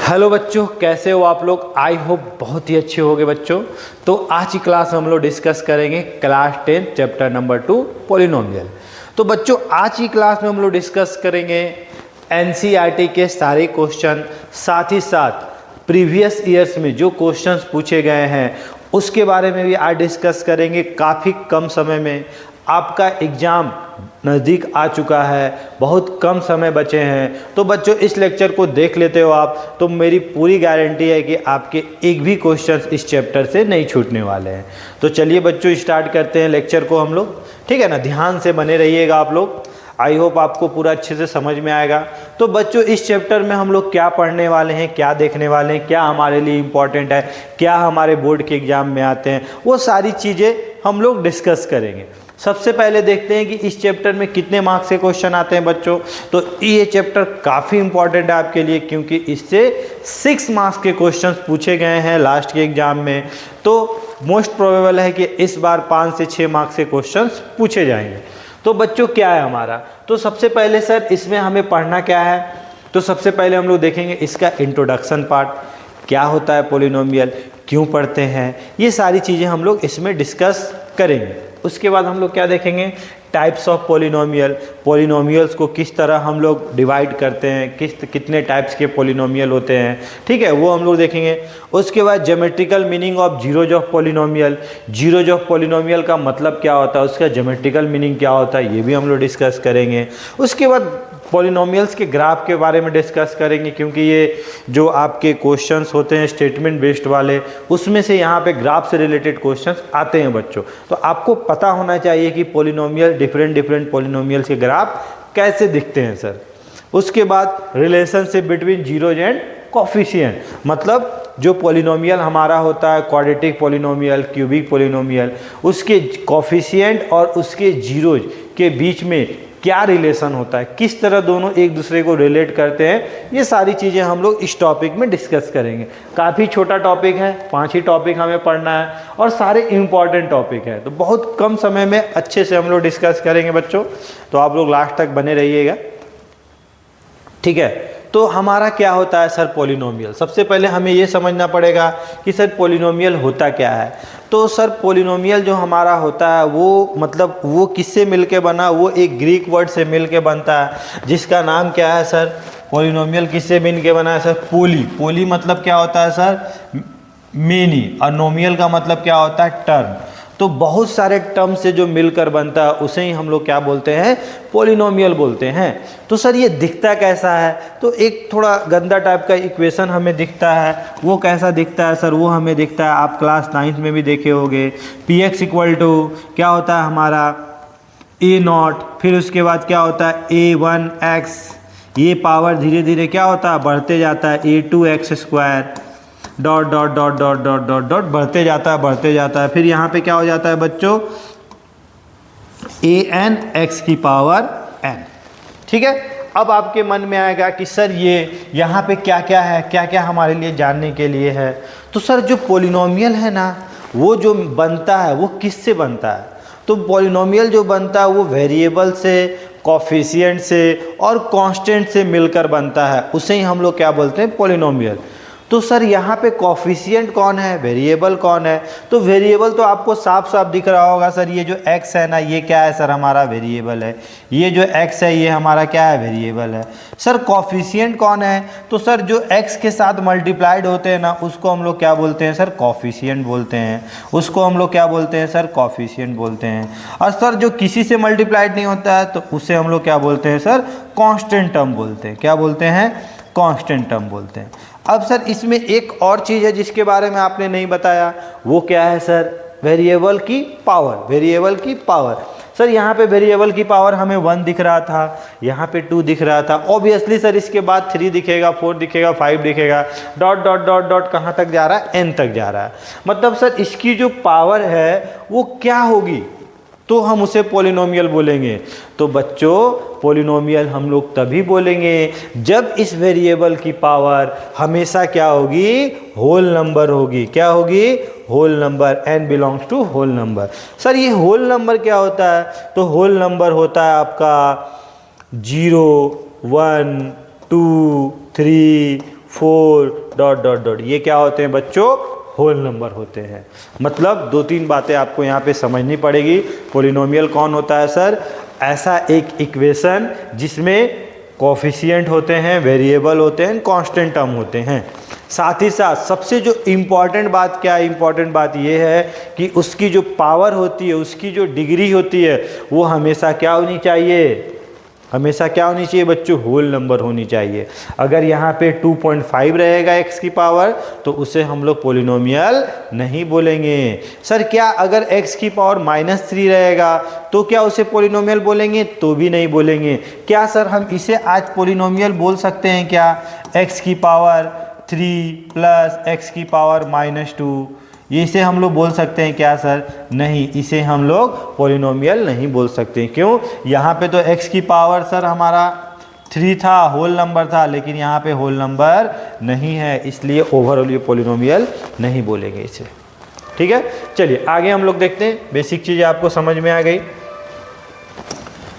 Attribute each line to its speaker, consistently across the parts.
Speaker 1: Hello बच्चों, कैसे हो आप लोग। आई होप बहुत ही अच्छे होगे बच्चों। तो आज की क्लास में हम लोग डिस्कस करेंगे क्लास 10 चैप्टर नंबर 2 पॉलिनोमियल। तो बच्चों आज की क्लास में हम लोग डिस्कस करेंगे एनसीईआरटी के सारे क्वेश्चन, साथ ही साथ प्रीवियस ईयर्स में जो क्वेश्चंस पूछे गए हैं उसके बारे में भी आज डिस्कस करेंगे। काफ़ी कम समय में आपका एग्ज़ाम नज़दीक आ चुका है, बहुत कम समय बचे हैं। तो बच्चों इस लेक्चर को देख लेते हो आप तो मेरी पूरी गारंटी है कि आपके एक भी क्वेश्चंस इस चैप्टर से नहीं छूटने वाले हैं। तो चलिए बच्चों स्टार्ट करते हैं लेक्चर को हम लोग, ठीक है ना। ध्यान से बने रहिएगा आप लोग, आई होप आपको पूरा अच्छे से समझ में आएगा। तो बच्चों इस चैप्टर में हम लोग क्या पढ़ने वाले हैं, क्या देखने वाले हैं, क्या हमारे लिए इम्पॉर्टेंट है, क्या हमारे बोर्ड के एग्ज़ाम में आते हैं, वो सारी चीज़ें हम लोग डिस्कस करेंगे। सबसे पहले देखते हैं कि इस चैप्टर में कितने मार्क्स के क्वेश्चन आते हैं बच्चों। तो ये चैप्टर काफ़ी इंपॉर्टेंट है आपके लिए, क्योंकि इससे 6 मार्क्स के क्वेश्चंस पूछे गए हैं लास्ट के एग्जाम में। तो मोस्ट प्रोबेबल है कि इस बार 5 से 6 मार्क्स के क्वेश्चंस पूछे जाएंगे। तो बच्चों क्या है हमारा, तो सबसे पहले सर इसमें हमें पढ़ना क्या है। तो सबसे पहले हम लोग देखेंगे इसका इंट्रोडक्शन पार्ट, क्या होता है पॉलिनोमियल, क्यों पढ़ते हैं, ये सारी चीज़ें हम लोग इसमें डिस्कस करेंगे। उसके बाद हम लोग क्या देखेंगे, टाइप्स ऑफ पॉलिनोमियल, पॉलिनोमियल्स को किस तरह हम लोग डिवाइड करते हैं, कितने टाइप्स के पॉलिनोमियल होते हैं, ठीक है, वो हम लोग देखेंगे। उसके बाद geometrical meaning of zeros of polynomial, zeros of polynomial का मतलब क्या होता है, उसका ज्योमेट्रिकल मीनिंग क्या होता है, ये भी हम लोग डिस्कस करेंगे। उसके बाद पॉलिनोमियल्स के ग्राफ के बारे में डिस्कस करेंगे, क्योंकि ये जो आपके क्वेश्चंस होते हैं स्टेटमेंट बेस्ड वाले, उसमें से यहाँ पे ग्राफ से रिलेटेड क्वेश्चंस आते हैं बच्चों। तो आपको पता होना चाहिए कि पॉलिनोमियल डिफरेंट पॉलिनोमियल्स के ग्राफ कैसे दिखते हैं सर। उसके बाद relationship between zeros and coefficient, मतलब जो पॉलिनोमियल हमारा होता है क्वाड्रेटिक पॉलिनोमियल, क्यूबिक पॉलिनोमियल, उसके कोफिशिएंट और उसके जीरोज के बीच में क्या रिलेशन होता है, किस तरह दोनों एक दूसरे को रिलेट करते हैं, ये सारी चीज़ें हम लोग इस टॉपिक में डिस्कस करेंगे। काफ़ी छोटा टॉपिक है, 5 ही टॉपिक हमें पढ़ना है और सारे इम्पॉर्टेंट टॉपिक है। तो बहुत कम समय में अच्छे से हम लोग डिस्कस करेंगे बच्चों, तो आप लोग लास्ट तक बने रहिएगा, ठीक है। तो हमारा क्या होता है सर पॉलिनोमियल, सबसे पहले हमें ये समझना पड़ेगा कि सर पॉलिनोमियल होता क्या है। तो सर पॉलिनोमियल जो हमारा होता है वो मतलब वो किससे मिलके बना, वो एक ग्रीक वर्ड से मिलके बनता है जिसका नाम क्या है सर, पॉलिनोमियल किससे मिलके बना है सर, पोली। पोली मतलब क्या होता है सर, मेनी, और नोमियल का मतलब क्या होता है, टर्म। तो बहुत सारे टर्म से जो मिलकर बनता है उसे ही हम लोग क्या बोलते हैं, पॉलिनोमियल बोलते हैं। तो सर ये दिखता कैसा है, तो एक थोड़ा गंदा टाइप का इक्वेशन हमें दिखता है। वो कैसा दिखता है सर, वो हमें दिखता है, आप क्लास 9th में भी देखे होंगे, पी एक्स इक्वल टू क्या होता है हमारा ए नॉट, फिर उसके बाद क्या होता है a1x, ये पावर धीरे धीरे क्या होता है बढ़ते जाता है a2x² dot dot dot dot dot dot dot बढ़ते जाता है। फिर यहाँ पे क्या हो जाता है बच्चों, an(x की पावर n), ठीक है। अब आपके मन में आएगा कि सर ये यहाँ पे क्या क्या है, क्या क्या हमारे लिए जानने के लिए है। तो सर जो पॉलिनोमियल है ना, वो जो बनता है वो किससे बनता है, तो पॉलिनोमियल जो बनता है वो वेरिएबल से, कोफिशिएंट से और कांस्टेंट से मिलकर बनता है, उसे ही हम लोग क्या बोलते हैं, पॉलिनोमियल। तो सर यहाँ पे कोफिशिएंट कौन है, वेरिएबल कौन है, तो वेरिएबल तो आपको साफ साफ दिख रहा होगा सर, ये जो x है ना, ये क्या है सर, हमारा वेरिएबल है। ये जो x है ये हमारा क्या है, वेरिएबल है। सर कोफिशिएंट कौन है, तो सर जो x के साथ मल्टीप्लाइड होते हैं ना, उसको हम लोग क्या बोलते हैं सर, कोफिशिएंट बोलते हैं। उसको हम लोग क्या बोलते हैं सर, कोफिशिएंट बोलते हैं। और सर जो किसी से मल्टीप्लाइड नहीं होता है तो उसे हम लोग क्या बोलते हैं सर, कांस्टेंट टर्म बोलते हैं। क्या बोलते हैं, कांस्टेंट टर्म बोलते हैं। अब सर इसमें एक और चीज़ है जिसके बारे में आपने नहीं बताया, वो क्या है सर, वेरिएबल की पावर। वेरिएबल की पावर सर, यहाँ पे वेरिएबल की पावर हमें 1 दिख रहा था, यहाँ पे 2 दिख रहा था, ऑब्वियसली सर इसके बाद 3 दिखेगा, 4 दिखेगा, 5 दिखेगा, डॉट डॉट डॉट डॉट कहाँ तक जा रहा है, n तक जा रहा है। मतलब सर इसकी जो पावर है वो क्या होगी, तो हम उसे पॉलिनोमियल बोलेंगे। तो बच्चों पॉलिनोमियल हम लोग तभी बोलेंगे जब इस वेरिएबल की पावर हमेशा क्या होगी, होल नंबर होगी। क्या होगी, whole number, n belongs to whole number. Sir ये होल नंबर क्या होता है, तो होल नंबर होता है आपका 0, 1, 2, 3, 4 डॉट डॉट डॉट, ये क्या होते हैं बच्चों? होल नंबर होते हैं। मतलब 2-3 बातें आपको यहाँ पे समझनी पड़ेगी। पॉलिनोमियल कौन होता है सर? ऐसा एक इक्वेशन जिसमें कोफिशिएंट होते हैं, वेरिएबल होते हैं, कांस्टेंट टर्म होते हैं। साथ ही साथ सबसे जो इम्पॉर्टेंट बात क्या है? इम्पॉर्टेंट बात ये है कि उसकी जो पावर होती है, उसकी जो डिग्री होती है, वो हमेशा क्या होनी चाहिए? हमेशा क्या होनी चाहिए बच्चों? होल नंबर होनी चाहिए। अगर यहाँ पे 2.5 रहेगा x की पावर तो उसे हम लोग पॉलिनोमियल नहीं बोलेंगे। सर क्या अगर x की पावर -3 रहेगा तो क्या उसे पॉलिनोमियल बोलेंगे? तो भी नहीं बोलेंगे। क्या सर हम इसे आज पॉलिनोमियल बोल सकते हैं क्या? x की पावर 3 प्लस x की पावर -2, इसे हम लोग बोल सकते हैं क्या सर? नहीं, इसे हम लोग पॉलिनोमियल नहीं बोल सकते। क्यों? यहाँ पे तो x की पावर सर हमारा 3 था, होल नंबर था, लेकिन यहाँ पे होल नंबर नहीं है, इसलिए ओवरऑल ये पॉलिनोमियल नहीं बोलेंगे इसे। ठीक है, चलिए आगे हम लोग देखते हैं। बेसिक चीज़ें आपको समझ में आ गई।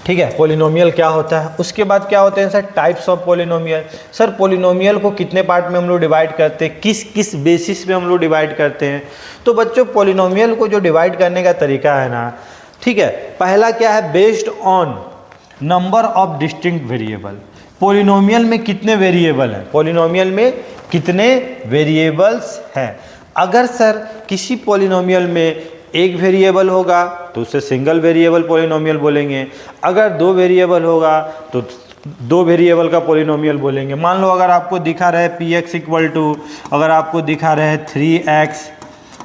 Speaker 1: ठीक है, पॉलिनोमियल क्या होता है। उसके बाद क्या होते हैं sir? Types of polynomial. Sir polynomial को कितने पार्ट में हम लोग डिवाइड करते हैं, किस किस बेसिस पे हम लोग डिवाइड करते हैं? तो बच्चों पॉलिनोमियल को जो डिवाइड करने का तरीका है ना, ठीक है, पहला क्या है? Based on number of distinct variable. Polynomial में कितने वेरिएबल हैं? पॉलिनोमियल में कितने वेरिएबल्स हैं? अगर सर किसी पॉलिनोमियल में एक वेरिएबल होगा तो उसे सिंगल वेरिएबल पॉलिनोमियल बोलेंगे। अगर 2 वेरिएबल होगा तो 2 वेरिएबल का पॉलिनोमियल बोलेंगे। मान लो अगर आपको दिखा रहे px इक्वल टू, अगर आपको दिखा रहे 3x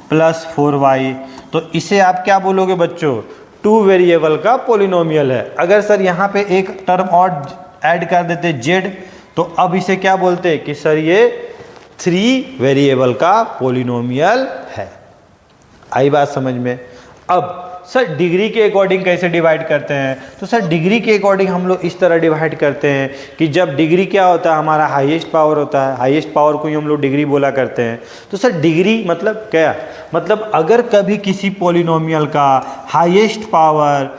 Speaker 1: प्लस 4y, तो इसे आप क्या बोलोगे बच्चों? 2 वेरिएबल का पॉलिनोमियल है। अगर सर यहाँ पे एक टर्म और ऐड कर देते z, तो अब इसे क्या बोलते हैं कि सर ये 3 वेरिएबल का पॉलिनोमियल है। आई बात समझ में? अब सर डिग्री के अकॉर्डिंग कैसे डिवाइड करते हैं? तो सर डिग्री के अकॉर्डिंग हम लोग इस तरह डिवाइड करते हैं कि जब डिग्री क्या होता है? हमारा हाईएस्ट पावर होता है, हाईएस्ट पावर को ही हम लोग डिग्री बोला करते हैं। तो सर डिग्री मतलब क्या? मतलब अगर कभी किसी पॉलिनोमियल का हाईएस्ट पावर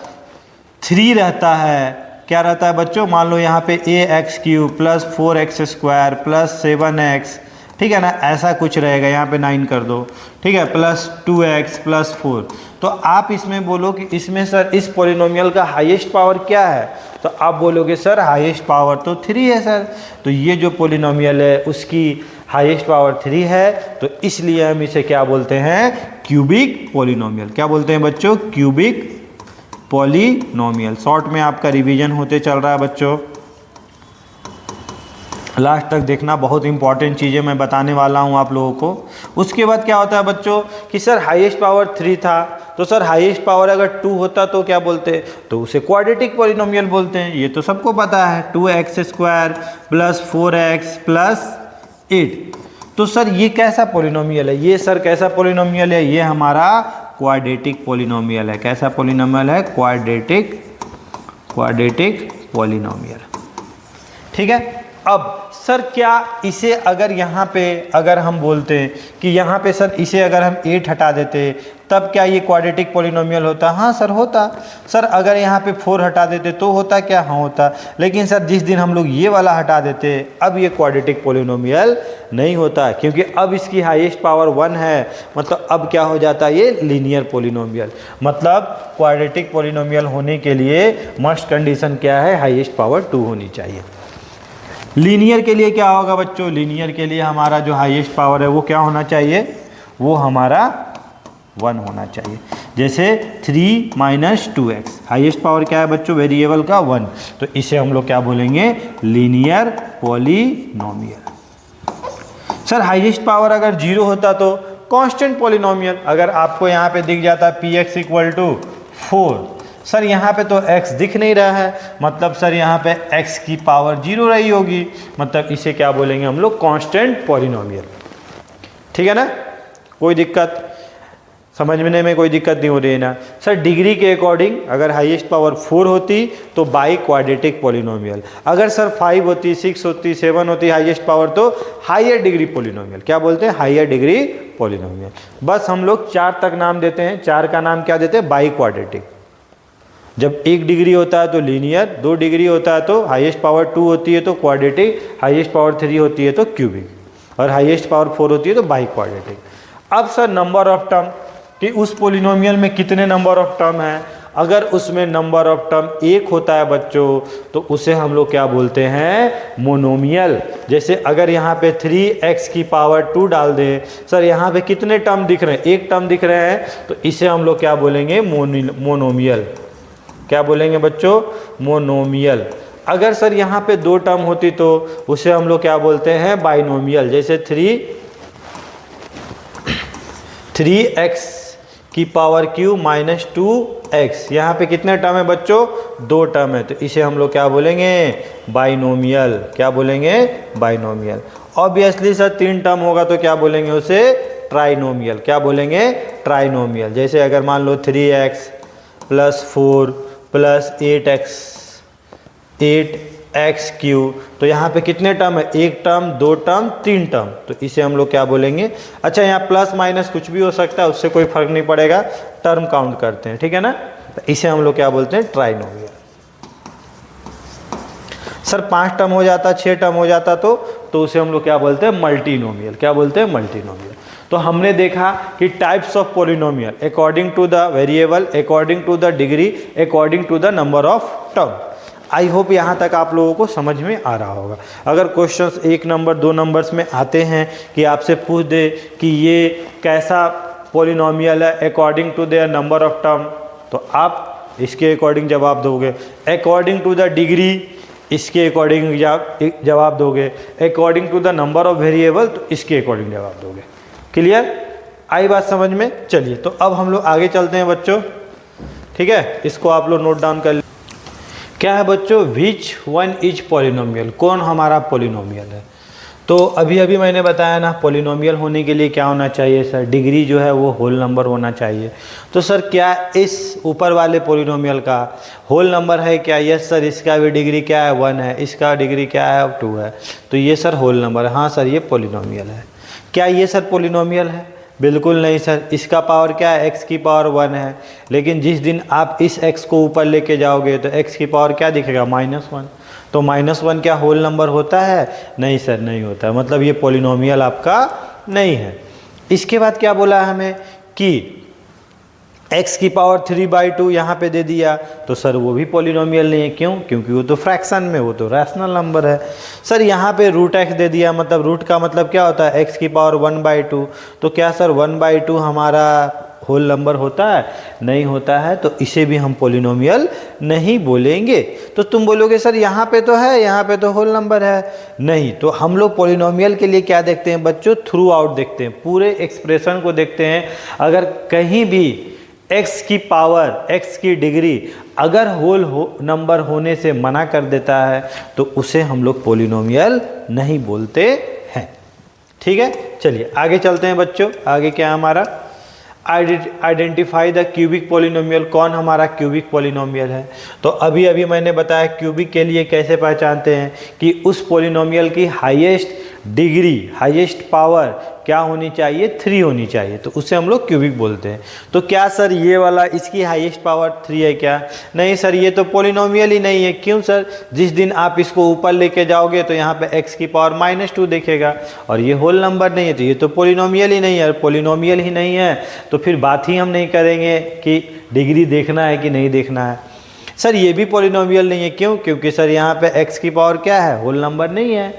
Speaker 1: 3 रहता है, क्या रहता है बच्चों? मान लो यहाँ पे ax³ plus 4x² plus 7x, ठीक है ना, ऐसा कुछ रहेगा। यहाँ पे 9 कर दो, ठीक है, प्लस 2x प्लस 4। तो आप इसमें बोलो कि इसमें सर इस पॉलिनोमियल का हाईएस्ट पावर क्या है? तो आप बोलोगे सर हाईएस्ट पावर तो 3 है सर। तो ये जो पॉलिनोमियल है उसकी हाईएस्ट पावर 3 है, तो इसलिए हम इसे क्या बोलते हैं? Cubic polynomial. क्या बोलते हैं बच्चों? Cubic polynomial. शॉर्ट में आपका रिवीजन होते चल रहा है बच्चों, लास्ट तक देखना, बहुत इंपॉर्टेंट चीज़ें मैं बताने वाला हूं आप लोगों को। उसके बाद क्या होता है बच्चों कि सर हाईएस्ट पावर 3 था, तो सर हाईएस्ट पावर अगर 2 होता तो क्या बोलते हैं? तो उसे क्वाड्रेटिक पॉलिनोमियल बोलते हैं। ये तो सबको पता है, 2x² प्लस 4x प्लस 8। तो सर ये कैसा पॉलिनोमियल है? ये सर कैसा पॉलिनोमियल है? ये हमारा क्वाड्रेटिक पॉलिनोमियल है। कैसा पॉलिनोमियल है? Quadratic polynomial. ठीक है। अब सर क्या इसे अगर यहाँ पे अगर हम बोलते हैं कि यहाँ पे सर इसे अगर हम 8 हटा देते तब क्या ये क्वाड्रेटिक पॉलिनोमियल होता? हाँ सर होता। सर अगर यहाँ पे 4 हटा देते तो होता क्या? हाँ होता। लेकिन सर जिस दिन हम लोग ये वाला हटा देते अब ये क्वाड्रेटिक पॉलिनोमियल नहीं होता, क्योंकि अब इसकी हाईएस्ट पावर 1 है। मतलब अब क्या हो जाता है? ये लीनियर पॉलिनोमियल। मतलब क्वाड्रेटिक पॉलिनोमियल होने के लिए मस्ट कंडीशन क्या है? हाईएस्ट पावर 2 होनी चाहिए। लीनियर के लिए क्या होगा बच्चों? लीनियर के लिए हमारा जो हाईएस्ट पावर है वो क्या होना चाहिए? वो हमारा 1 होना चाहिए। जैसे 3 - 2x, हाईएस्ट पावर क्या है बच्चों? वेरिएबल का 1। तो इसे हम लोग क्या बोलेंगे? Linear polynomial. Sir highest power अगर 0 होता तो कांस्टेंट पॉलिनोमियल। अगर आपको यहाँ पे दिख जाता px = 4, सर यहाँ पे तो x दिख नहीं रहा है, मतलब सर यहाँ पे x की पावर 0 रही होगी, मतलब इसे क्या बोलेंगे हम लोग? Constant polynomial. ठीक है ना? कोई दिक्कत समझने में कोई दिक्कत नहीं हो रही है ना? सर डिग्री के अकॉर्डिंग अगर हाईएस्ट पावर 4 होती तो बाई क्वाड्रेटिक पॉलिनोमियल। अगर सर 5 होती, 6 होती, 7 होती हाईएस्ट पावर तो हायर डिग्री पॉलिनोमियल। क्या बोलते हैं? Higher degree polynomial. बस हम लोग 4 तक नाम देते हैं। 4 का नाम क्या देते हैं? By quadratic. जब 1 डिग्री होता है तो लीनियर, 2 डिग्री होता है तो हाईएस्ट पावर 2 होती है तो क्वाड्रेटिक, हाईएस्ट पावर 3 होती है तो क्यूबिक। और हाईएस्ट पावर 4 होती है तो बाई क्वाड्रेटिक। अब सर नंबर ऑफ टर्म कि उस पोलिनोमियल में कितने नंबर ऑफ टर्म है, अगर उसमें नंबर ऑफ टर्म 1 होता है बच्चों तो उसे हम लोग क्या बोलते हैं, मोनोमियल। जैसे अगर यहाँ पे 3x की पावर 2 डाल दें, सर यहाँ पे कितने टर्म दिख रहे हैं, एक टर्म दिख रहे हैं, तो इसे हम लोग क्या बोलेंगे, मोनोमियल। क्या बोलेंगे बच्चों, मोनोमियल। अगर सर यहाँ पे 2 टर्म होती तो उसे हम लोग क्या बोलते हैं, बाइनोमियल। जैसे 3x की पावर क्यू माइनस 2x, यहाँ पे कितने टर्म है बच्चों, 2 टर्म है, तो इसे हम लोग क्या बोलेंगे, बाइनोमियल। क्या बोलेंगे, बाइनोमियल। ऑब्वियसली सर 3 टर्म होगा तो क्या बोलेंगे उसे, ट्राइनोमियल। क्या बोलेंगे, ट्राइनोमियल। जैसे अगर मान लो 3x + 4 + 8x क्यू, तो यहाँ पे कितने टर्म है, 1 टर्म, 2 टर्म, 3 टर्म, तो इसे हम लोग क्या बोलेंगे। अच्छा यहाँ प्लस माइनस कुछ भी हो सकता है, उससे कोई फर्क नहीं पड़ेगा, टर्म काउंट करते हैं, ठीक है ना। तो इसे हम लोग क्या बोलते हैं, ट्राइनोमियल। सर 5 टर्म हो जाता, 6 टर्म हो जाता तो उसे हम लोग क्या बोलते हैं, मल्टीनोमियल। क्या बोलते हैं, मल्टीनोमियल। तो हमने देखा कि types of polynomial according to the variable, according to the degree, according to the number of term. I hope यहाँ तक आप लोगों को समझ में आ रहा होगा। अगर क्वेश्चंस 1 नंबर 2 नंबर्स में आते हैं कि आपसे पूछ दे कि ये कैसा पॉलिनोमियल है according to their number of term, तो आप इसके अकॉर्डिंग जवाब दोगे। अकॉर्डिंग टू द डिग्री, इसके अकॉर्डिंग जवाब दोगे। According to the number of variable, तो इसके अकॉर्डिंग जवाब दोगे। क्लियर, आई बात समझ में। चलिए तो अब हम लोग आगे चलते हैं बच्चों, ठीक है। इसको आप लोग नोट डाउन कर। क्या है बच्चों, विच वन इज पॉलिनोमियल, कौन हमारा पॉलिनोमियल है। तो अभी अभी मैंने बताया ना, पॉलिनोमियल होने के लिए क्या होना चाहिए सर, डिग्री जो है वो होल नंबर होना चाहिए। तो सर क्या इस ऊपर वाले पॉलिनोमियल का होल नंबर है क्या, यस सर। इसका भी डिग्री क्या है, 1 है, इसका डिग्री क्या है, 2 है, तो ये सर होल नंबर है। हाँ सर ये पॉलिनोमियल है। क्या ये सर पॉलिनोमियल है, बिल्कुल नहीं सर। इसका पावर क्या है, x की पावर 1 है, लेकिन जिस दिन आप इस x को ऊपर लेके जाओगे तो x की पावर क्या दिखेगा, -1। तो -1 क्या होल नंबर होता है, नहीं सर नहीं होता है, मतलब ये पॉलिनोमियल आपका नहीं है। इसके बाद क्या बोला हमें कि x की पावर 3/2 यहाँ पे दे दिया, तो सर वो भी पॉलिनोमियल नहीं है। क्यों, क्योंकि वो तो फ्रैक्शन में, वो तो रैशनल नंबर है। सर यहाँ पे √x दे दिया, मतलब रूट का मतलब क्या होता है, x की पावर 1/2, तो क्या सर 1/2 हमारा होल नंबर होता है, नहीं होता है, तो इसे भी हम पॉलिनोमियल नहीं बोलेंगे। तो तुम बोलोगे सर यहाँ पे तो है, यहाँ पे तो होल नंबर है, नहीं। तो हम लोग पॉलिनोमियल के लिए क्या देखते हैं बच्चों, थ्रू आउट देखते हैं, पूरे एक्सप्रेशन को देखते हैं। अगर कहीं भी x की पावर, x की डिग्री अगर होल नंबर होने से मना कर देता है तो उसे हम लोग पॉलिनोमियल नहीं बोलते हैं, ठीक है। चलिए आगे चलते हैं बच्चों। आगे क्या है हमारा, आइडेंटिफाई द क्यूबिक पॉलिनोमियल, कौन हमारा क्यूबिक पॉलिनोमियल है। तो अभी अभी मैंने बताया क्यूबिक के लिए कैसे पहचानते हैं कि उस पॉलिनोमियल की हाईएस्ट डिग्री, हाईएस्ट पावर क्या होनी चाहिए, 3 होनी चाहिए, तो उसे हम लोग क्यूबिक बोलते हैं। तो क्या सर ये वाला इसकी हाईएस्ट पावर 3 है क्या, नहीं सर ये तो पॉलिनोमियल ही नहीं है। क्यों सर, जिस दिन आप इसको ऊपर लेके जाओगे तो यहाँ पे x की पावर -2 दिखेगा और ये होल नंबर नहीं है, तो ये तो पॉलिनोमियल ही नहीं है। पॉलिनोमियल ही नहीं है तो फिर बात ही हम नहीं करेंगे कि डिग्री देखना है कि नहीं देखना है। सर ये भी पॉलिनोमियल नहीं है। क्यों, क्योंकि सर यहाँ पे x की पावर क्या है, होल नंबर नहीं है,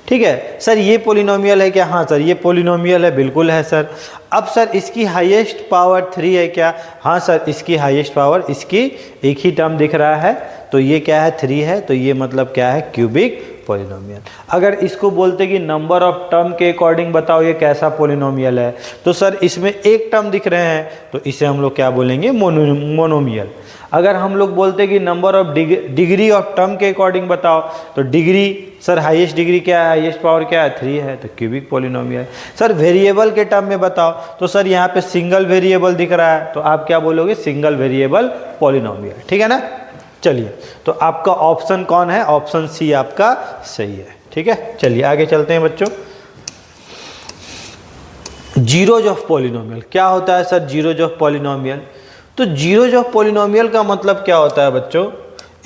Speaker 1: ठीक है। सर ये पॉलिनोमियल है क्या, हाँ सर ये पॉलिनोमियल है, बिल्कुल है सर। अब सर इसकी हाईएस्ट पावर 3 है क्या, हाँ सर इसकी हाईएस्ट पावर, इसकी एक ही टर्म दिख रहा है तो ये क्या है, 3 है, तो ये मतलब क्या है, क्यूबिक पॉलिनोमियल। अगर इसको बोलते कि नंबर ऑफ टर्म के अकॉर्डिंग बताओ ये कैसा पॉलिनोमियल है, तो सर इसमें एक टर्म दिख रहे हैं तो इसे हम लोग क्या बोलेंगे, मोनोमियल। अगर हम लोग बोलते कि number of degree of term के अकॉर्डिंग बताओ, तो डिग्री सर हाईएस्ट डिग्री क्या है, हाईएस्ट पावर क्या है, 3 है, तो क्यूबिक पॉलिनोमियल। सर वेरिएबल के टर्म में बताओ, तो सर यहाँ पे सिंगल वेरिएबल दिख रहा है तो आप क्या बोलोगे, सिंगल वेरिएबल पॉलिनोमियल, ठीक है ना। चलिए तो आपका ऑप्शन कौन है, ऑप्शन सी आपका सही है, ठीक है। चलिए आगे चलते हैं बच्चों। जीरोज ऑफ पॉलिनोमियल, क्या होता है सर जीरोज ऑफ पॉलिनोमियल। तो जीरोज ऑफ पॉलिनोमियल का मतलब क्या होता है बच्चों,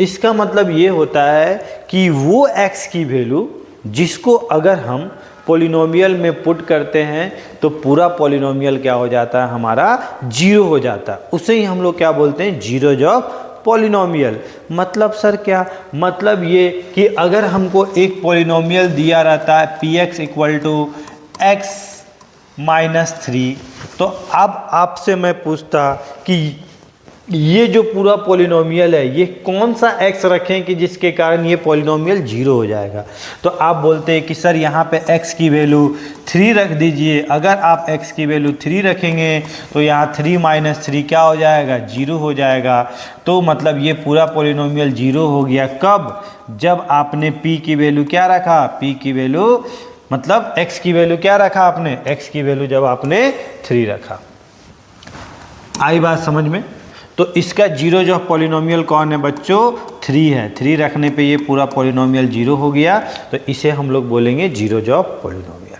Speaker 1: इसका मतलब ये होता है कि वो x की वैल्यू जिसको अगर हम पॉलिनोमियल में पुट करते हैं तो पूरा पॉलिनोमियल क्या हो जाता है हमारा, जीरो हो जाता है। उसे ही हम लोग क्या बोलते हैं, जीरोज ऑफ पॉलिनोमियल। मतलब सर क्या मतलब, ये कि अगर हमको एक पॉलिनोमियल दिया रहता है px इक्वल टू x-3, तो अब आपसे मैं पूछता कि ये जो पूरा पॉलिनोमियल है ये कौन सा x रखें कि जिसके कारण ये पॉलिनोमियल जीरो हो जाएगा। तो आप बोलते हैं कि सर यहाँ पे x की वैल्यू 3 रख दीजिए। अगर आप x की वैल्यू 3 रखेंगे तो यहाँ 3 - 3 क्या हो जाएगा, जीरो हो जाएगा। तो मतलब ये पूरा पॉलिनोमियल जीरो हो गया। कब, जब आपने p की वैल्यू क्या रखा, p की वैल्यू मतलब x की वैल्यू क्या रखा आपने, x की वैल्यू जब आपने 3 रखा। आई बात समझ में। तो इसका जीरोज ऑफ पॉलिनोमियल कौन है बच्चों, 3 है। 3 रखने पे ये पूरा पॉलिनोमियल जीरो हो गया, तो इसे हम लोग बोलेंगे जीरोज ऑफ पॉलिनोमियल।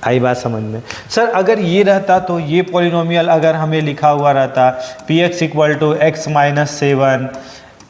Speaker 1: आई बात समझ में। सर अगर ये रहता तो ये पॉलिनोमियल अगर हमें लिखा हुआ रहता px equal to x-7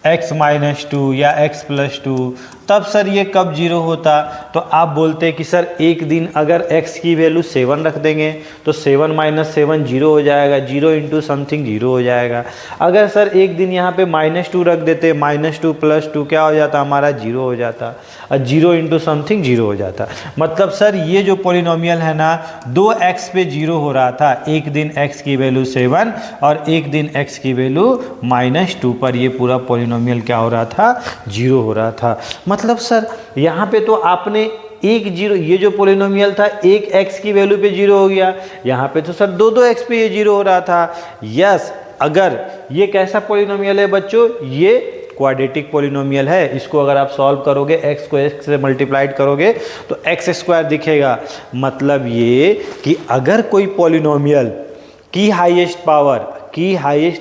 Speaker 1: x-2 या x+2, तब सर ये कब जीरो होता। तो आप बोलते हैं कि सर एक दिन अगर x की वैल्यू 7 रख देंगे तो 7 - 7 जीरो हो जाएगा, 0 इंटू समथिंग जीरो हो जाएगा। अगर सर एक दिन यहाँ पे -2 रख देते, -2 + 2 क्या हो जाता हमारा, जीरो हो जाता, और 0 इंटू समथिंग जीरो हो जाता। मतलब सर ये जो पॉलिनोमियल है ना, 2x पे जीरो हो रहा था। एक दिन x की वैल्यू 7 और एक दिन x की वैल्यू -2 पर ये पूरा पॉलिनोमियल क्या हो रहा था, जीरो हो रहा था। मतलब सर यहाँ पे तो आपने एक जीरो, ये जो पॉलिनोमियल था एक x की वैल्यू पे जीरो हो गया, यहाँ पे तो सर दो x पे ये जीरो हो रहा था। यस, अगर ये कैसा पॉलिनोमियल है बच्चों, ये क्वाड्रेटिक पॉलिनोमियल है। इसको अगर आप सॉल्व करोगे, x को x से मल्टीप्लाइड करोगे तो x² दिखेगा। मतलब ये कि अगर कोई पॉलिनोमियल की हाईएस्ट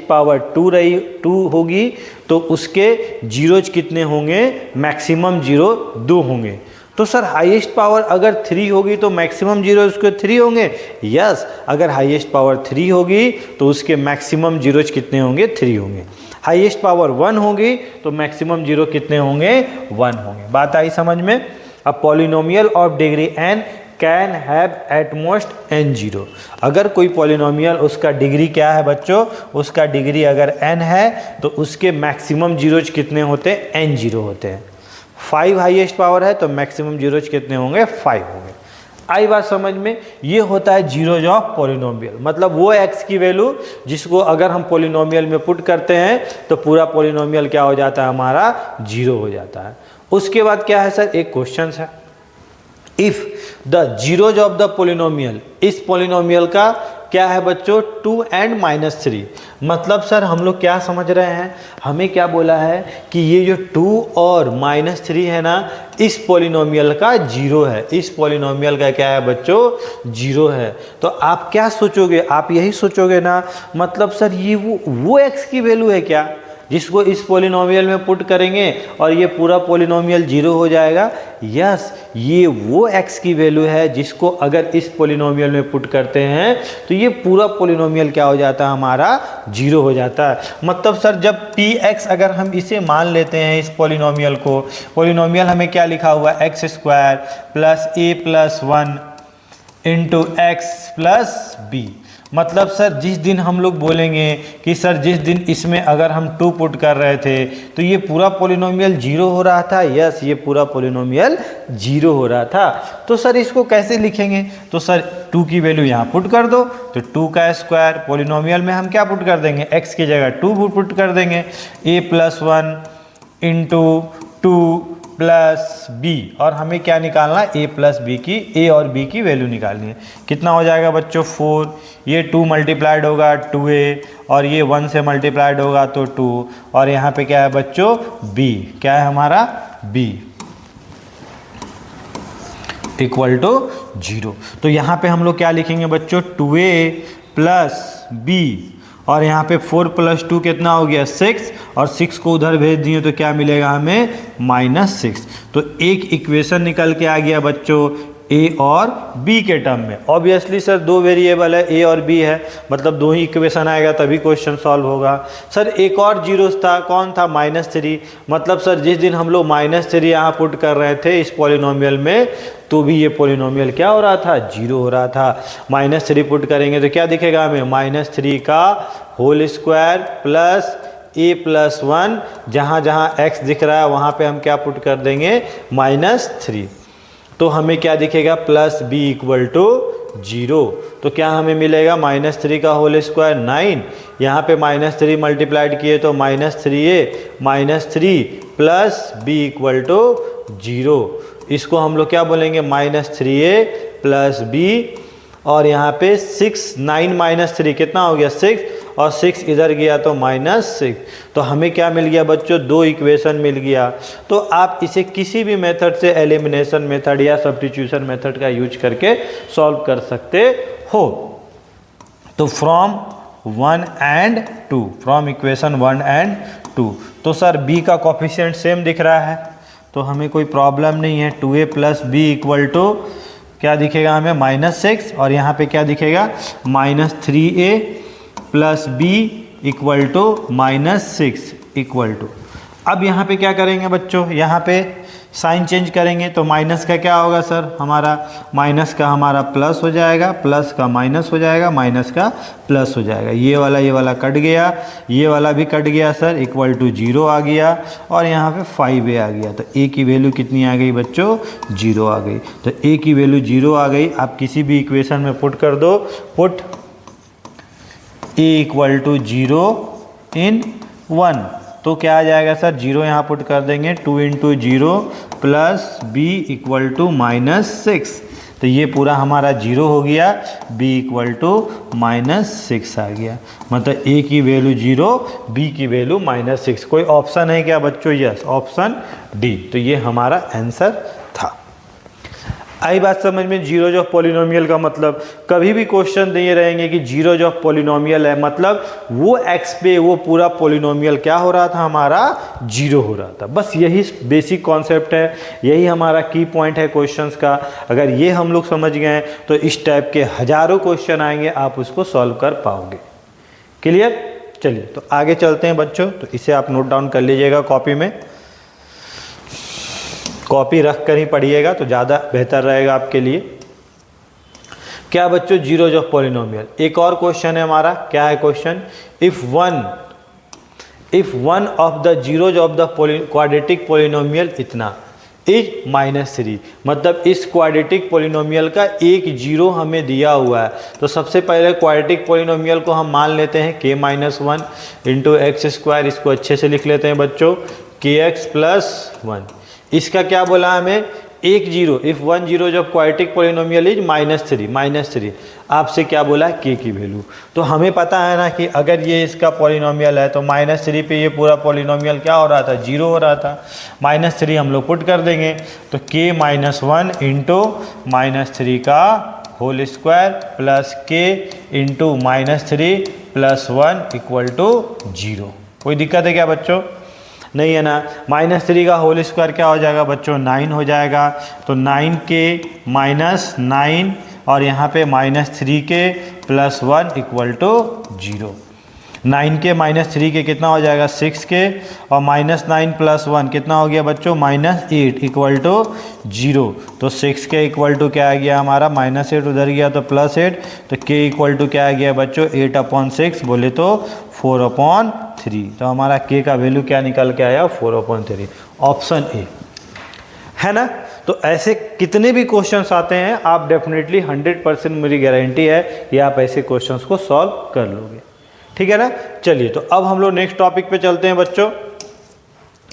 Speaker 1: पावर 2 होगी तो उसके जीरोज कितने होंगे, मैक्सिमम जीरो 2 होंगे। तो सर हाईएस्ट पावर अगर 3 होगी तो मैक्सिमम जीरो उसके 3 होंगे। यस, अगर हाईएस्ट पावर 3 होगी तो उसके मैक्सिमम जीरोज कितने होंगे, 3 होंगे। हाईएस्ट पावर 1 होगी तो मैक्सिमम जीरो कितने होंगे, 1 होंगे। बात आई समझ में। अब polynomial of degree n can have at most n zero. अगर कोई पॉलिनोमियल, उसका डिग्री क्या है बच्चों, उसका डिग्री अगर n है तो उसके मैक्सिमम जीरोज कितने होते हैं, n जीरो होते हैं। 5 हाईएस्ट पावर है तो मैक्सिमम जीरोज कितने होंगे, 5 होंगे। आई बात समझ में। ये होता है जीरोज ऑफ पॉलिनोमियल। मतलब वो x की वैल्यू जिसको अगर हम पॉलिनोमियल में पुट करते हैं तो पूरा पॉलिनोमियल क्या हो जाता है हमारा, जीरो हो जाता है। उसके बाद क्या है सर, एक क्वेश्चन है, if the zeros of the polynomial, इस पॉलिनोमियल का क्या है बच्चों, 2 and -3। मतलब सर हम लोग क्या समझ रहे हैं, हमें क्या बोला है कि ये जो 2 और -3 है ना, इस पॉलिनोमियल का जीरो है। इस पॉलिनोमियल का क्या है बच्चों, जीरो है। तो आप क्या सोचोगे, आप यही सोचोगे ना, मतलब सर ये वो x की वैल्यू है क्या जिसको इस पॉलिनोमियल में पुट करेंगे और ये पूरा पॉलिनोमियल जीरो हो जाएगा। यस, ये वो x की वैल्यू है जिसको अगर इस पॉलिनोमियल में पुट करते हैं तो ये पूरा पॉलिनोमियल क्या हो जाता है हमारा, जीरो हो जाता है। मतलब सर जब px अगर हम इसे मान लेते हैं, इस पॉलिनोमियल को, पॉलिनोमियल हमें क्या लिखा हुआ है, x² + a+1 इंटू x+b। मतलब सर जिस दिन हम लोग बोलेंगे कि सर जिस दिन इसमें अगर हम 2 पुट कर रहे थे तो ये पूरा पॉलिनोमियल जीरो हो रहा था। यस, ये पूरा पॉलिनोमियल जीरो हो रहा था। तो सर इसको कैसे लिखेंगे, तो सर 2 की वैल्यू यहाँ पुट कर दो, तो 2 का स्क्वायर, पॉलिनोमियल में हम क्या पुट कर देंगे, x की जगह 2 पुट कर देंगे, a+1 इंटू 2 + b, और हमें क्या निकालना है, a+b की, a और b की वैल्यू निकालनी है। कितना हो जाएगा बच्चों, 4, ये 2 मल्टीप्लाइड होगा 2a, और ये 1 से मल्टीप्लाइड होगा तो 2, और यहाँ पे क्या है बच्चों, b, क्या है हमारा, b इक्वल टू 0। तो यहाँ पे हम लोग क्या लिखेंगे बच्चों, 2a + b, और यहाँ पे 4 + 2 कितना हो गया, 6, और 6 को उधर भेज दिए तो क्या मिलेगा हमें, -6। तो एक इक्वेशन निकल के आ गया बच्चों ए और बी के टर्म में। ऑब्वियसली सर दो वेरिएबल है, ए और बी है, मतलब दो ही इक्वेशन आएगा तभी क्वेश्चन सॉल्व होगा। सर एक और जीरो था, कौन था? -3। मतलब सर जिस दिन हम लोग -3 यहाँ पुट कर रहे थे इस पॉलिनोमियल में, तो भी ये पॉलिनोमियल क्या हो रहा था? जीरो हो रहा था। -3 पुट करेंगे तो क्या दिखेगा हमें? -3 का होल स्क्वायर प्लस a+1, जहाँ जहाँ x दिख रहा है वहाँ पे हम क्या पुट कर देंगे? -3। तो हमें क्या दिखेगा? Plus b = 0। तो क्या हमें मिलेगा? -3 का होल स्क्वायर 9, यहाँ पे -3 मल्टीप्लाइड किए तो -3a -3 प्लस b = 0। इसको हम लोग क्या बोलेंगे? -3a प्लस b, और यहाँ पे 6, 9 - 3 कितना हो गया? 6, और 6 इधर गया तो -6। तो हमें क्या मिल गया बच्चों? दो इक्वेशन मिल गया। तो आप इसे किसी भी मेथड से, एलिमिनेशन मेथड या सब्स्टिट्यूशन मेथड का यूज करके सॉल्व कर सकते हो। तो from 1 and 2, from equation 1 and 2, तो सर b का कोफिशिएंट सेम दिख रहा है तो हमें कोई प्रॉब्लम नहीं है। 2a प्लस b = क्या दिखेगा हमें? -6, और यहाँ पे क्या दिखेगा? -3a प्लस b = -6 अब यहाँ पे क्या करेंगे बच्चों? यहाँ पे साइन चेंज करेंगे तो माइनस का क्या होगा सर? हमारा माइनस का हमारा प्लस हो जाएगा, प्लस का माइनस हो जाएगा, माइनस का प्लस हो जाएगा। ये वाला कट गया, ये वाला भी कट गया सर, =0 आ गया, और यहाँ पे 5a आ गया। तो a की वैल्यू कितनी आ गई बच्चों? 0 आ गई। तो a की वैल्यू 0 आ गई। आप किसी भी इक्वेशन में पुट कर दो, पुट a = 0 in 1, तो क्या आ जाएगा सर? 0 यहाँ पुट कर देंगे, 2 × 0 प्लस b = -6। तो ये पूरा हमारा 0 हो गया, b = -6 आ गया। मतलब a की वैल्यू 0, b की वैल्यू -6। कोई ऑप्शन है क्या बच्चों? Yes, option D. तो ये हमारा आंसर था। आई बात समझ में? जीरोज ऑफ पॉलिनोमियल का मतलब कभी भी क्वेश्चन दिए रहेंगे कि जीरोज ऑफ पॉलिनोमियल है, मतलब वो x पे वो पूरा पॉलिनोमियल क्या हो रहा था? हमारा 0 हो रहा था। बस यही बेसिक कॉन्सेप्ट है, यही हमारा की पॉइंट है क्वेश्चंस का। अगर ये हम लोग समझ गए तो इस टाइप के हजारों क्वेश्चन आएंगे, आप उसको सॉल्व कर पाओगे। क्लियर? चलिए तो आगे चलते हैं बच्चों। तो इसे आप नोट डाउन कर लीजिएगा कॉपी में, कॉपी रख कर ही पढ़िएगा तो ज़्यादा बेहतर रहेगा आपके लिए। क्या बच्चों? Zeros of polynomial. एक और क्वेश्चन है हमारा, क्या है question? If one of the zeros of the quadratic polynomial इतना इज -3, मतलब इस क्वाड्रेटिक पॉलिनोमियल का एक जीरो हमें दिया हुआ है। तो सबसे पहले क्वाड्रेटिक पॉलिनोमियल को हम मान लेते हैं k - 1 × x²। इसको अच्छे से लिख लेते हैं बच्चों, kx + 1। इसका क्या बोला हमें? एक जीरो। इफ 1 जीरो जब क्वाड्रेटिक पॉलिनोमियल इज -3 आपसे क्या बोला? k की वैल्यू। तो हमें पता है ना कि अगर ये इसका पॉलिनोमियल है तो -3 पे ये पूरा पॉलिनोमियल क्या हो रहा था? 0 हो रहा था। -3 हम लोग पुट कर देंगे तो k - 1 × -3 का होल स्क्वायर प्लस k × -3 + 1 = 0। कोई दिक्कत है क्या बच्चों? नहीं है ना। -3 का होल स्क्वायर क्या हो जाएगा बच्चों? 9 हो जाएगा। तो 9k - 9 और यहाँ पे -3k + 1 = 0। 9k - 3k कितना हो जाएगा? 6k, और -9 + 1 कितना हो गया बच्चों? -8 = 0। तो 6k = क्या आ गया हमारा? -8 उधर गया तो +8, तो k = क्या आ गया बच्चों? 8/6 बोले तो 4/3। तो हमारा k का वैल्यू क्या निकल के आया? 4/3। ऑप्शन ए है ना। तो ऐसे कितने भी क्वेश्चंस आते हैं, आप डेफिनेटली 100% मेरी गारंटी है कि आप ऐसे क्वेश्चंस को सॉल्व कर लोगे। ठीक है ना। चलिए तो अब हम लोग नेक्स्ट टॉपिक पे चलते हैं बच्चों।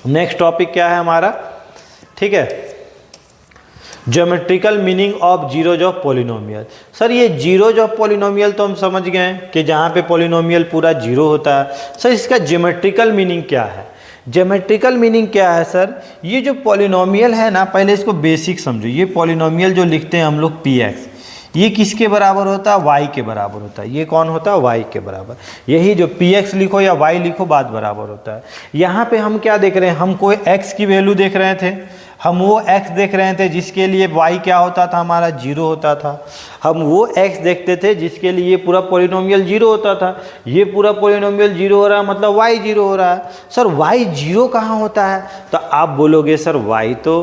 Speaker 1: नेक्स्ट टॉपिक क्या है हमारा? ठीक है, geometrical meaning of zeros of polynomial. Sir ये जीरोज ऑफ पॉलिनोमियल तो हम समझ गए हैं कि जहाँ पे पॉलिनोमियल पूरा जीरो होता है। सर इसका ज्योमेट्रिकल मीनिंग क्या है? ज्योमेट्रिकल मीनिंग क्या है सर? ये जो पॉलिनोमियल है ना, पहले इसको बेसिक समझो। ये पॉलिनोमियल जो लिखते हैं हम लोग px, ये किसके बराबर होता है? y के बराबर होता है। ये कौन होता है? y के बराबर। यही जो px लिखो या y लिखो, बात बराबर होता है। यहाँ पे हम क्या देख रहे हैं? हम कोई x की वैल्यू देख रहे थे, हम वो x देख रहे थे जिसके लिए y क्या होता था, हमारा 0 होता था। हम वो x देखते थे जिसके लिए ये पूरा पॉलिनोमियल 0 होता था। ये पूरा पॉलिनोमियल 0 हो रहा है, मतलब y 0 हो रहा है। सर y 0 कहाँ होता है? तो आप बोलोगे सर y तो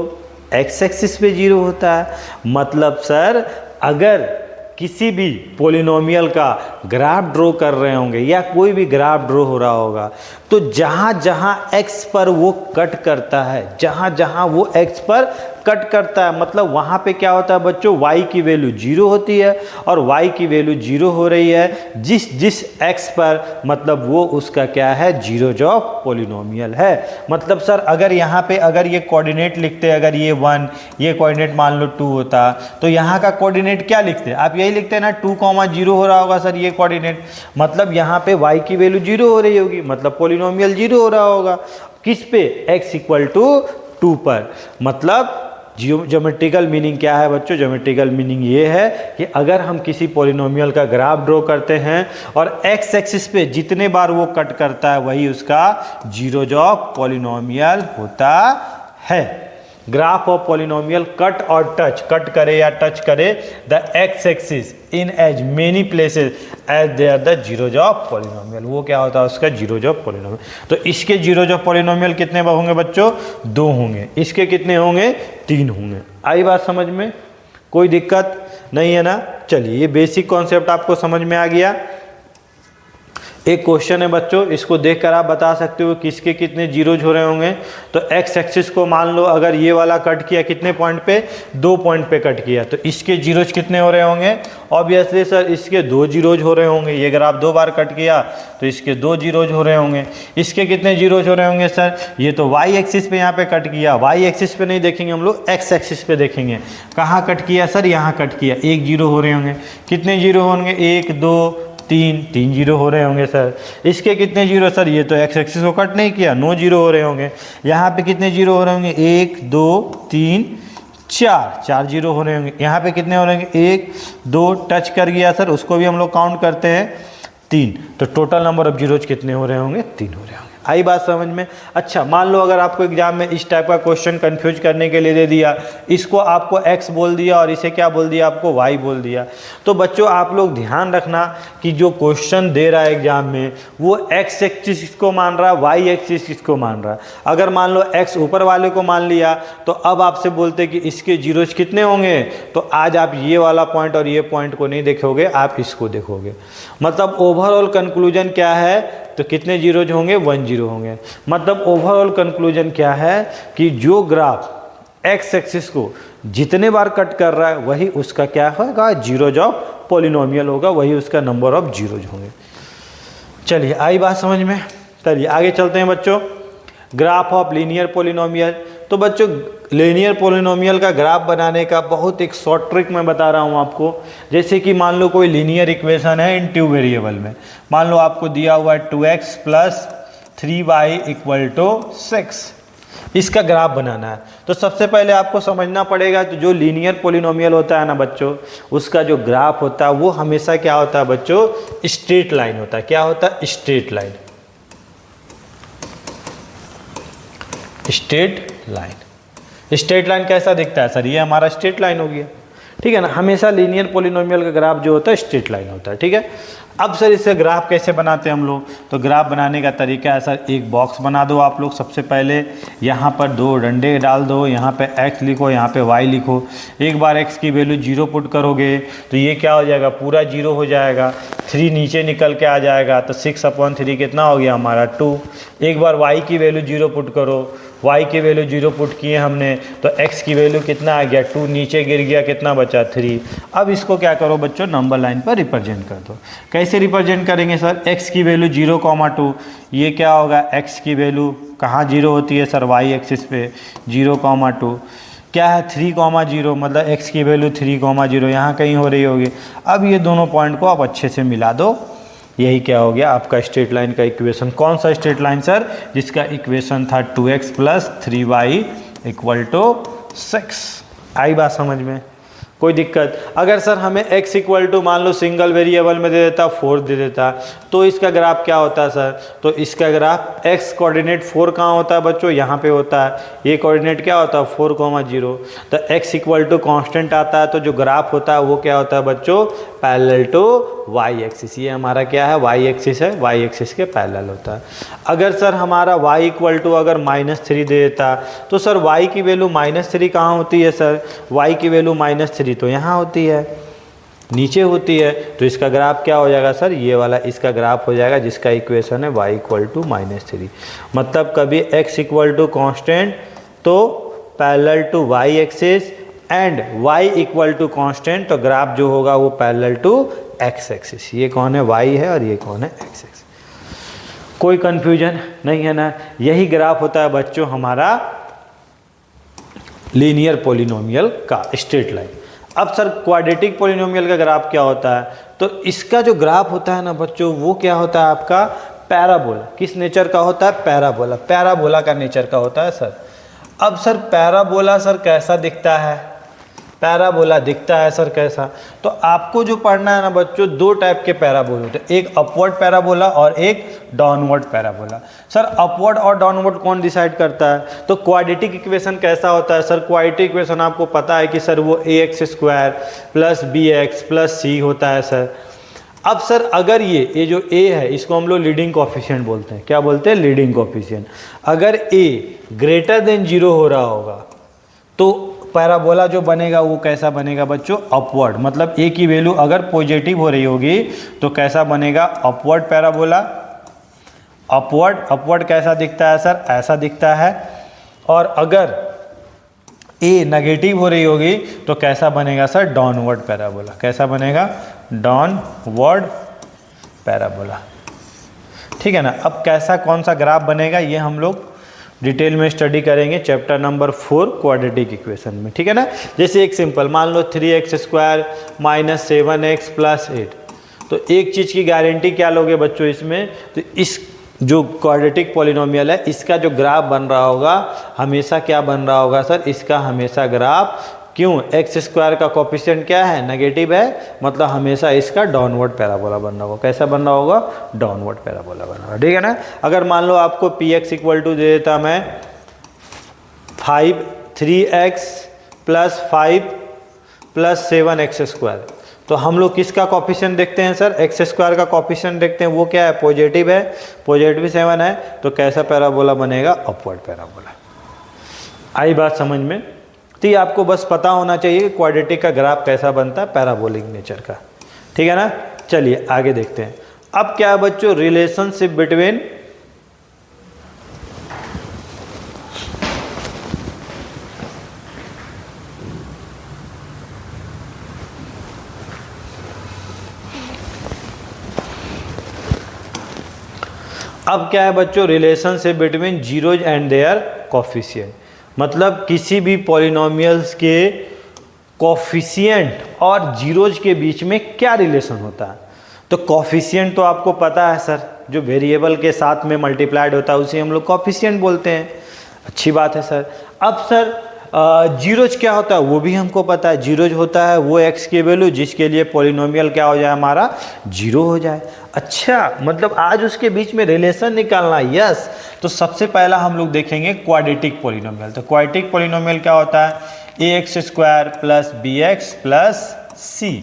Speaker 1: x एक्सिस पे 0 होता है। मतलब सर अगर किसी भी पॉलिनोमियल का ग्राफ ड्रॉ कर रहे होंगे या कोई भी ग्राफ ड्रॉ हो रहा होगा, तो जहाँ जहाँ x पर वो कट करता है, जहाँ जहाँ वो x पर कट करता है, मतलब वहाँ पे क्या होता है बच्चों, y की वैल्यू 0 होती है और y की वैल्यू 0 हो रही है जिस जिस x पर, मतलब वो उसका क्या है, जीरोज ऑफ पॉलिनोमियल है। मतलब सर अगर यहाँ पे अगर ये कोऑर्डिनेट लिखते, अगर ये 1, ये कोऑर्डिनेट मान लो 2 होता, तो यहाँ का कोऑर्डिनेट क्या लिखते, आप यही लिखते ना 2,0 हो रहा होगा सर ये कोऑर्डिनेट, मतलब यहाँ पे y की वैल्यू 0 हो रही होगी, मतलब पॉलिनोमियल 0 हो रहा होगा। किस पे, x इक्वल टू 2 पर। मतलब ज्योमेट्रिकल मीनिंग क्या है बच्चों, ज्योमेट्रिकल मीनिंग ये है कि अगर हम किसी पॉलिनोमियल का ग्राफ ड्रॉ करते हैं और x एक्सिस पे जितने बार वो कट करता है वही उसका जीरोज ऑफ पॉलिनोमियल होता है। ग्राफ ऑफ पॉलिनोमियल कट और टच, कट करे या टच करे the x axis in as many places as they are the zeros of polynomial, वो क्या होता है उसका जीरोज ऑफ पॉलिनोमियल। तो इसके जीरोज ऑफ पॉलिनोमियल कितने होंगे बच्चों, 2 होंगे। इसके कितने होंगे, 3 होंगे। आई बात समझ में, कोई दिक्कत नहीं है ना। चलिए ये बेसिक कॉन्सेप्ट आपको समझ में आ गया। एक क्वेश्चन है बच्चों, इसको देखकर आप बता सकते हो किसके कितने जीरोज हो रहे होंगे। तो x एक्सिस को मान लो अगर ये वाला कट किया कितने पॉइंट पे, 2 पॉइंट पे कट किया, तो इसके जीरोज कितने हो रहे होंगे, ऑब्वियसली सर इसके 2 जीरोज हो रहे होंगे। ये अगर आप 2 बार कट किया तो इसके 2 जीरोज हो रहे होंगे। इसके कितने जीरोज हो रहे होंगे सर, ये तो y एक्सिस पे यहाँ पे कट किया, y एक्सिस पे नहीं देखेंगे हम लोग, x एक्सिस पे देखेंगे। कहाँ कट किया सर, यहाँ कट किया, 1 जीरो हो रहे होंगे। कितने जीरो होंगे, 1 2 3 जीरो हो रहे होंगे सर। इसके कितने जीरो सर, ये तो x एक्सिस को कट नहीं किया, 9 जीरो हो रहे होंगे। यहाँ पे कितने जीरो हो रहे होंगे, 1 2 3 4 जीरो हो रहे होंगे। यहाँ पे कितने हो रहे होंगे, 1 2 टच कर गया सर, उसको भी हम लोग काउंट करते हैं 3। तो टोटल नंबर ऑफ जीरोज कितने हो रहे होंगे, 3 हो रहे होंगे। आई बात समझ में। अच्छा मान लो अगर आपको एग्जाम में इस टाइप का क्वेश्चन कंफ्यूज करने के लिए दे दिया, इसको आपको x बोल दिया और इसे क्या बोल दिया, आपको y बोल दिया, तो बच्चों आप लोग ध्यान रखना कि जो क्वेश्चन दे रहा है एग्जाम में वो x एक्सिस किसको मान रहा है, y एक्सिस किसको मान रहा है। अगर मान लो x ऊपर वाले को मान लिया तो अब आपसे बोलते कि इसके जीरोज कितने होंगे, तो आज आप ये वाला पॉइंट और ये पॉइंट को नहीं देखोगे, आप इसको देखोगे। मतलब ओवरऑल कंक्लूजन क्या है, तो कितने जीरोज होंगे, 1 जीरो होंगे। मतलब ओवरऑल कंक्लूजन क्या है कि जो ग्राफ x एक्सिस को जितने बार कट कर रहा है वही उसका क्या होगा, जीरोज ऑफ पॉलिनोमियल होगा, वही उसका नंबर ऑफ जीरोज होंगे। चलिए आई बात समझ में। चलिए आगे चलते हैं बच्चों, ग्राफ ऑफ लीनियर पॉलिनोमियल। तो बच्चों लीनियर पॉलिनोमियल का ग्राफ बनाने का बहुत एक शॉर्ट ट्रिक मैं बता रहा हूँ आपको। जैसे कि मान लो कोई लीनियर इक्वेशन है इन 2 वेरिएबल में, मान लो आपको दिया हुआ है 2x + 3y = 6, इसका ग्राफ बनाना है। तो सबसे पहले आपको समझना पड़ेगा कि जो लीनियर पॉलिनोमियल होता है ना बच्चों, उसका जो ग्राफ होता है वो हमेशा क्या होता है बच्चों, स्ट्रेट लाइन होता है। क्या होता है, straight line. Straight line, straight line कैसा दिखता है सर, ये हमारा स्ट्रेट लाइन हो गया, ठीक है ना। हमेशा लीनियर पॉलिनोमियल का ग्राफ जो होता है स्ट्रेट लाइन होता है, ठीक है। अब सर इससे ग्राफ कैसे बनाते हैं हम लोग, तो ग्राफ बनाने का तरीका है सर, एक बॉक्स बना दो आप लोग। सबसे पहले यहाँ पर 2 डंडे डाल दो, यहाँ पे x लिखो, यहाँ पे y लिखो। एक बार x की वैल्यू 0 पुट करोगे तो ये क्या हो जाएगा, पूरा 0 हो जाएगा। 3 नीचे निकल के आ जाएगा, तो 6/3 कितना हो गया हमारा, 2। एक बार y की वैल्यू 0 पुट करो, y की वैल्यू 0 पुट किए हमने, तो x की वैल्यू कितना आ गया, 2 नीचे गिर गया, कितना बचा, 3। अब इसको क्या करो बच्चों, नंबर लाइन पर रिप्रेजेंट कर दो। कैसे रिप्रेजेंट करेंगे सर, x की वैल्यू 0,2, ये क्या होगा, x की वैल्यू कहाँ 0 होती है सर, y एक्सिस पे 0,2। क्या है 3,0, मतलब x की वैल्यू 3,0 यहाँ कहीं हो रही होगी। अब ये दोनों पॉइंट को आप अच्छे से मिला दो, यही क्या हो गया आपका स्ट्रेट लाइन का इक्वेशन। कौन सा स्ट्रेट लाइन सर, जिसका इक्वेशन था 2x + 3y = 6। आई बात समझ में। कोई दिक्कत? अगर सर हमें x इक्वल टू मान लो सिंगल वेरिएबल में दे देता 4 दे देता, तो इसका ग्राफ क्या होता है सर? तो इसका ग्राफ x कोऑर्डिनेट 4 कहाँ होता है बच्चों? यहाँ पे होता है। ये कोऑर्डिनेट क्या होता है? 4,0। तो x इक्वल टू कॉन्स्टेंट आता है, तो जो ग्राफ होता है वो क्या होता है बच्चों? Parallel to y axis. ये हमारा क्या है? y एक्सिस है, y एक्सिस के पैरेलल होता है। अगर सर हमारा y इक्वल टू अगर -3 दे देता, तो सर y की वैल्यू -3 कहाँ होती है सर? y की वैल्यू -3 तो यहाँ होती है, नीचे होती है। तो इसका ग्राफ क्या हो जाएगा सर? ये वाला इसका ग्राफ हो जाएगा, जिसका इक्वेशन है y इक्वल टू -3। मतलब कभी x इक्वल टू कॉन्स्टेंट तो parallel to y axis, and y equal to constant तो ग्राफ जो होगा वो पैरेलल टू x एक्सिस। ये कौन है? y है, और ये कौन है? x axis. कोई कंफ्यूजन नहीं है ना? यही ग्राफ होता है बच्चों हमारा लीनियर पॉलिनोमियल का, स्ट्रेट लाइन। अब सर क्वाड्रेटिक पॉलिनोमियल का ग्राफ क्या होता है? तो इसका जो ग्राफ होता है ना बच्चों, वो क्या होता है आपका? पैराबोला। किस नेचर का होता है? पैराबोला। पैराबोला का नेचर का होता है सर। अब सर पैराबोला सर कैसा दिखता है? पैराबोला दिखता है सर कैसा? तो आपको जो पढ़ना है ना बच्चों, 2 टाइप के पैराबोला होते हैं, एक अपवर्ड पैराबोला और एक डाउनवर्ड पैराबोला। सर अपवर्ड और डाउनवर्ड कौन डिसाइड करता है? तो क्वाड्रेटिक इक्वेशन कैसा होता है सर? क्वाड्रेटिक इक्वेशन आपको पता है कि सर वो ax² + bx + c होता है सर। अब सर अगर ये जो a है, इसको हम लोग लीडिंग कोएफिशिएंट बोलते हैं। क्या बोलते हैं? Leading coefficient. अगर a ग्रेटर देन 0 हो रहा होगा तो पैराबोला जो बनेगा वो कैसा बनेगा बच्चों? अपवर्ड। मतलब a की वैल्यू अगर पॉजिटिव हो रही होगी तो कैसा बनेगा? Upward parabola. अपवर्ड कैसा दिखता है सर? ऐसा दिखता है। और अगर a नेगेटिव हो रही होगी तो कैसा बनेगा सर? Downward parabola. कैसा बनेगा? Downward parabola. ठीक है ना? अब कैसा कौन सा ग्राफ बनेगा ये हम लोग डिटेल में स्टडी करेंगे चैप्टर नंबर 4 क्वाड्रेटिक इक्वेशन में। ठीक है ना? जैसे एक सिंपल मान लो 3x² - 7x + 8। तो एक चीज़ की गारंटी क्या लोगे बच्चों इसमें? तो इस जो क्वाड्रेटिक पॉलिनोमियल है इसका जो ग्राफ बन रहा होगा हमेशा क्या बन रहा होगा सर? इसका हमेशा ग्राफ, क्यों? x² का कोएफिशिएंट क्या है? नेगेटिव है, मतलब हमेशा इसका डाउनवर्ड पैराबोला बन रहा होगा। कैसा बन रहा होगा? डाउनवर्ड पैराबोला बन रहा होगा। ठीक है ना? अगर मान लो आपको px इक्वल टू दे देता मैं 3x + 5 + 7x², तो हम लोग किसका कोएफिशिएंट देखते हैं सर? x² का कोएफिशिएंट देखते हैं। वो क्या है? पॉजिटिव है, पॉजिटिव 7 है। तो कैसा पैराबोला बनेगा? Upward parabola. आई बात समझ में? तो ये आपको बस पता होना चाहिए कि क्वाड्रेटिक का ग्राफ कैसा बनता है पैराबोलिक नेचर का। ठीक है ना? चलिए आगे देखते हैं। अब क्या है बच्चों? रिलेशनशिप बिटवीन अब क्या है बच्चों? Relationship between zeros and their coefficient. मतलब किसी भी पॉलिनोमियल्स के कोएफिशिएंट और जीरोज के बीच में क्या रिलेशन होता है? तो कोएफिशिएंट तो आपको पता है सर, जो वेरिएबल के साथ में मल्टीप्लाइड होता है उसे हम लोग कोएफिशिएंट बोलते हैं। अच्छी बात है सर। अब सर जीरोज क्या होता है वो भी हमको पता है। जीरोज होता है वो x की वैल्यू जिसके लिए पॉलिनोमियल क्या हो जाए? हमारा 0 हो जाए। अच्छा, मतलब आज उसके बीच में रिलेशन निकालना है। यस। तो सबसे पहला हम लोग देखेंगे क्वाड्रेटिक पॉलिनोमियल। तो क्वाड्रेटिक पॉलिनोमियल क्या होता है? ax² + bx + c।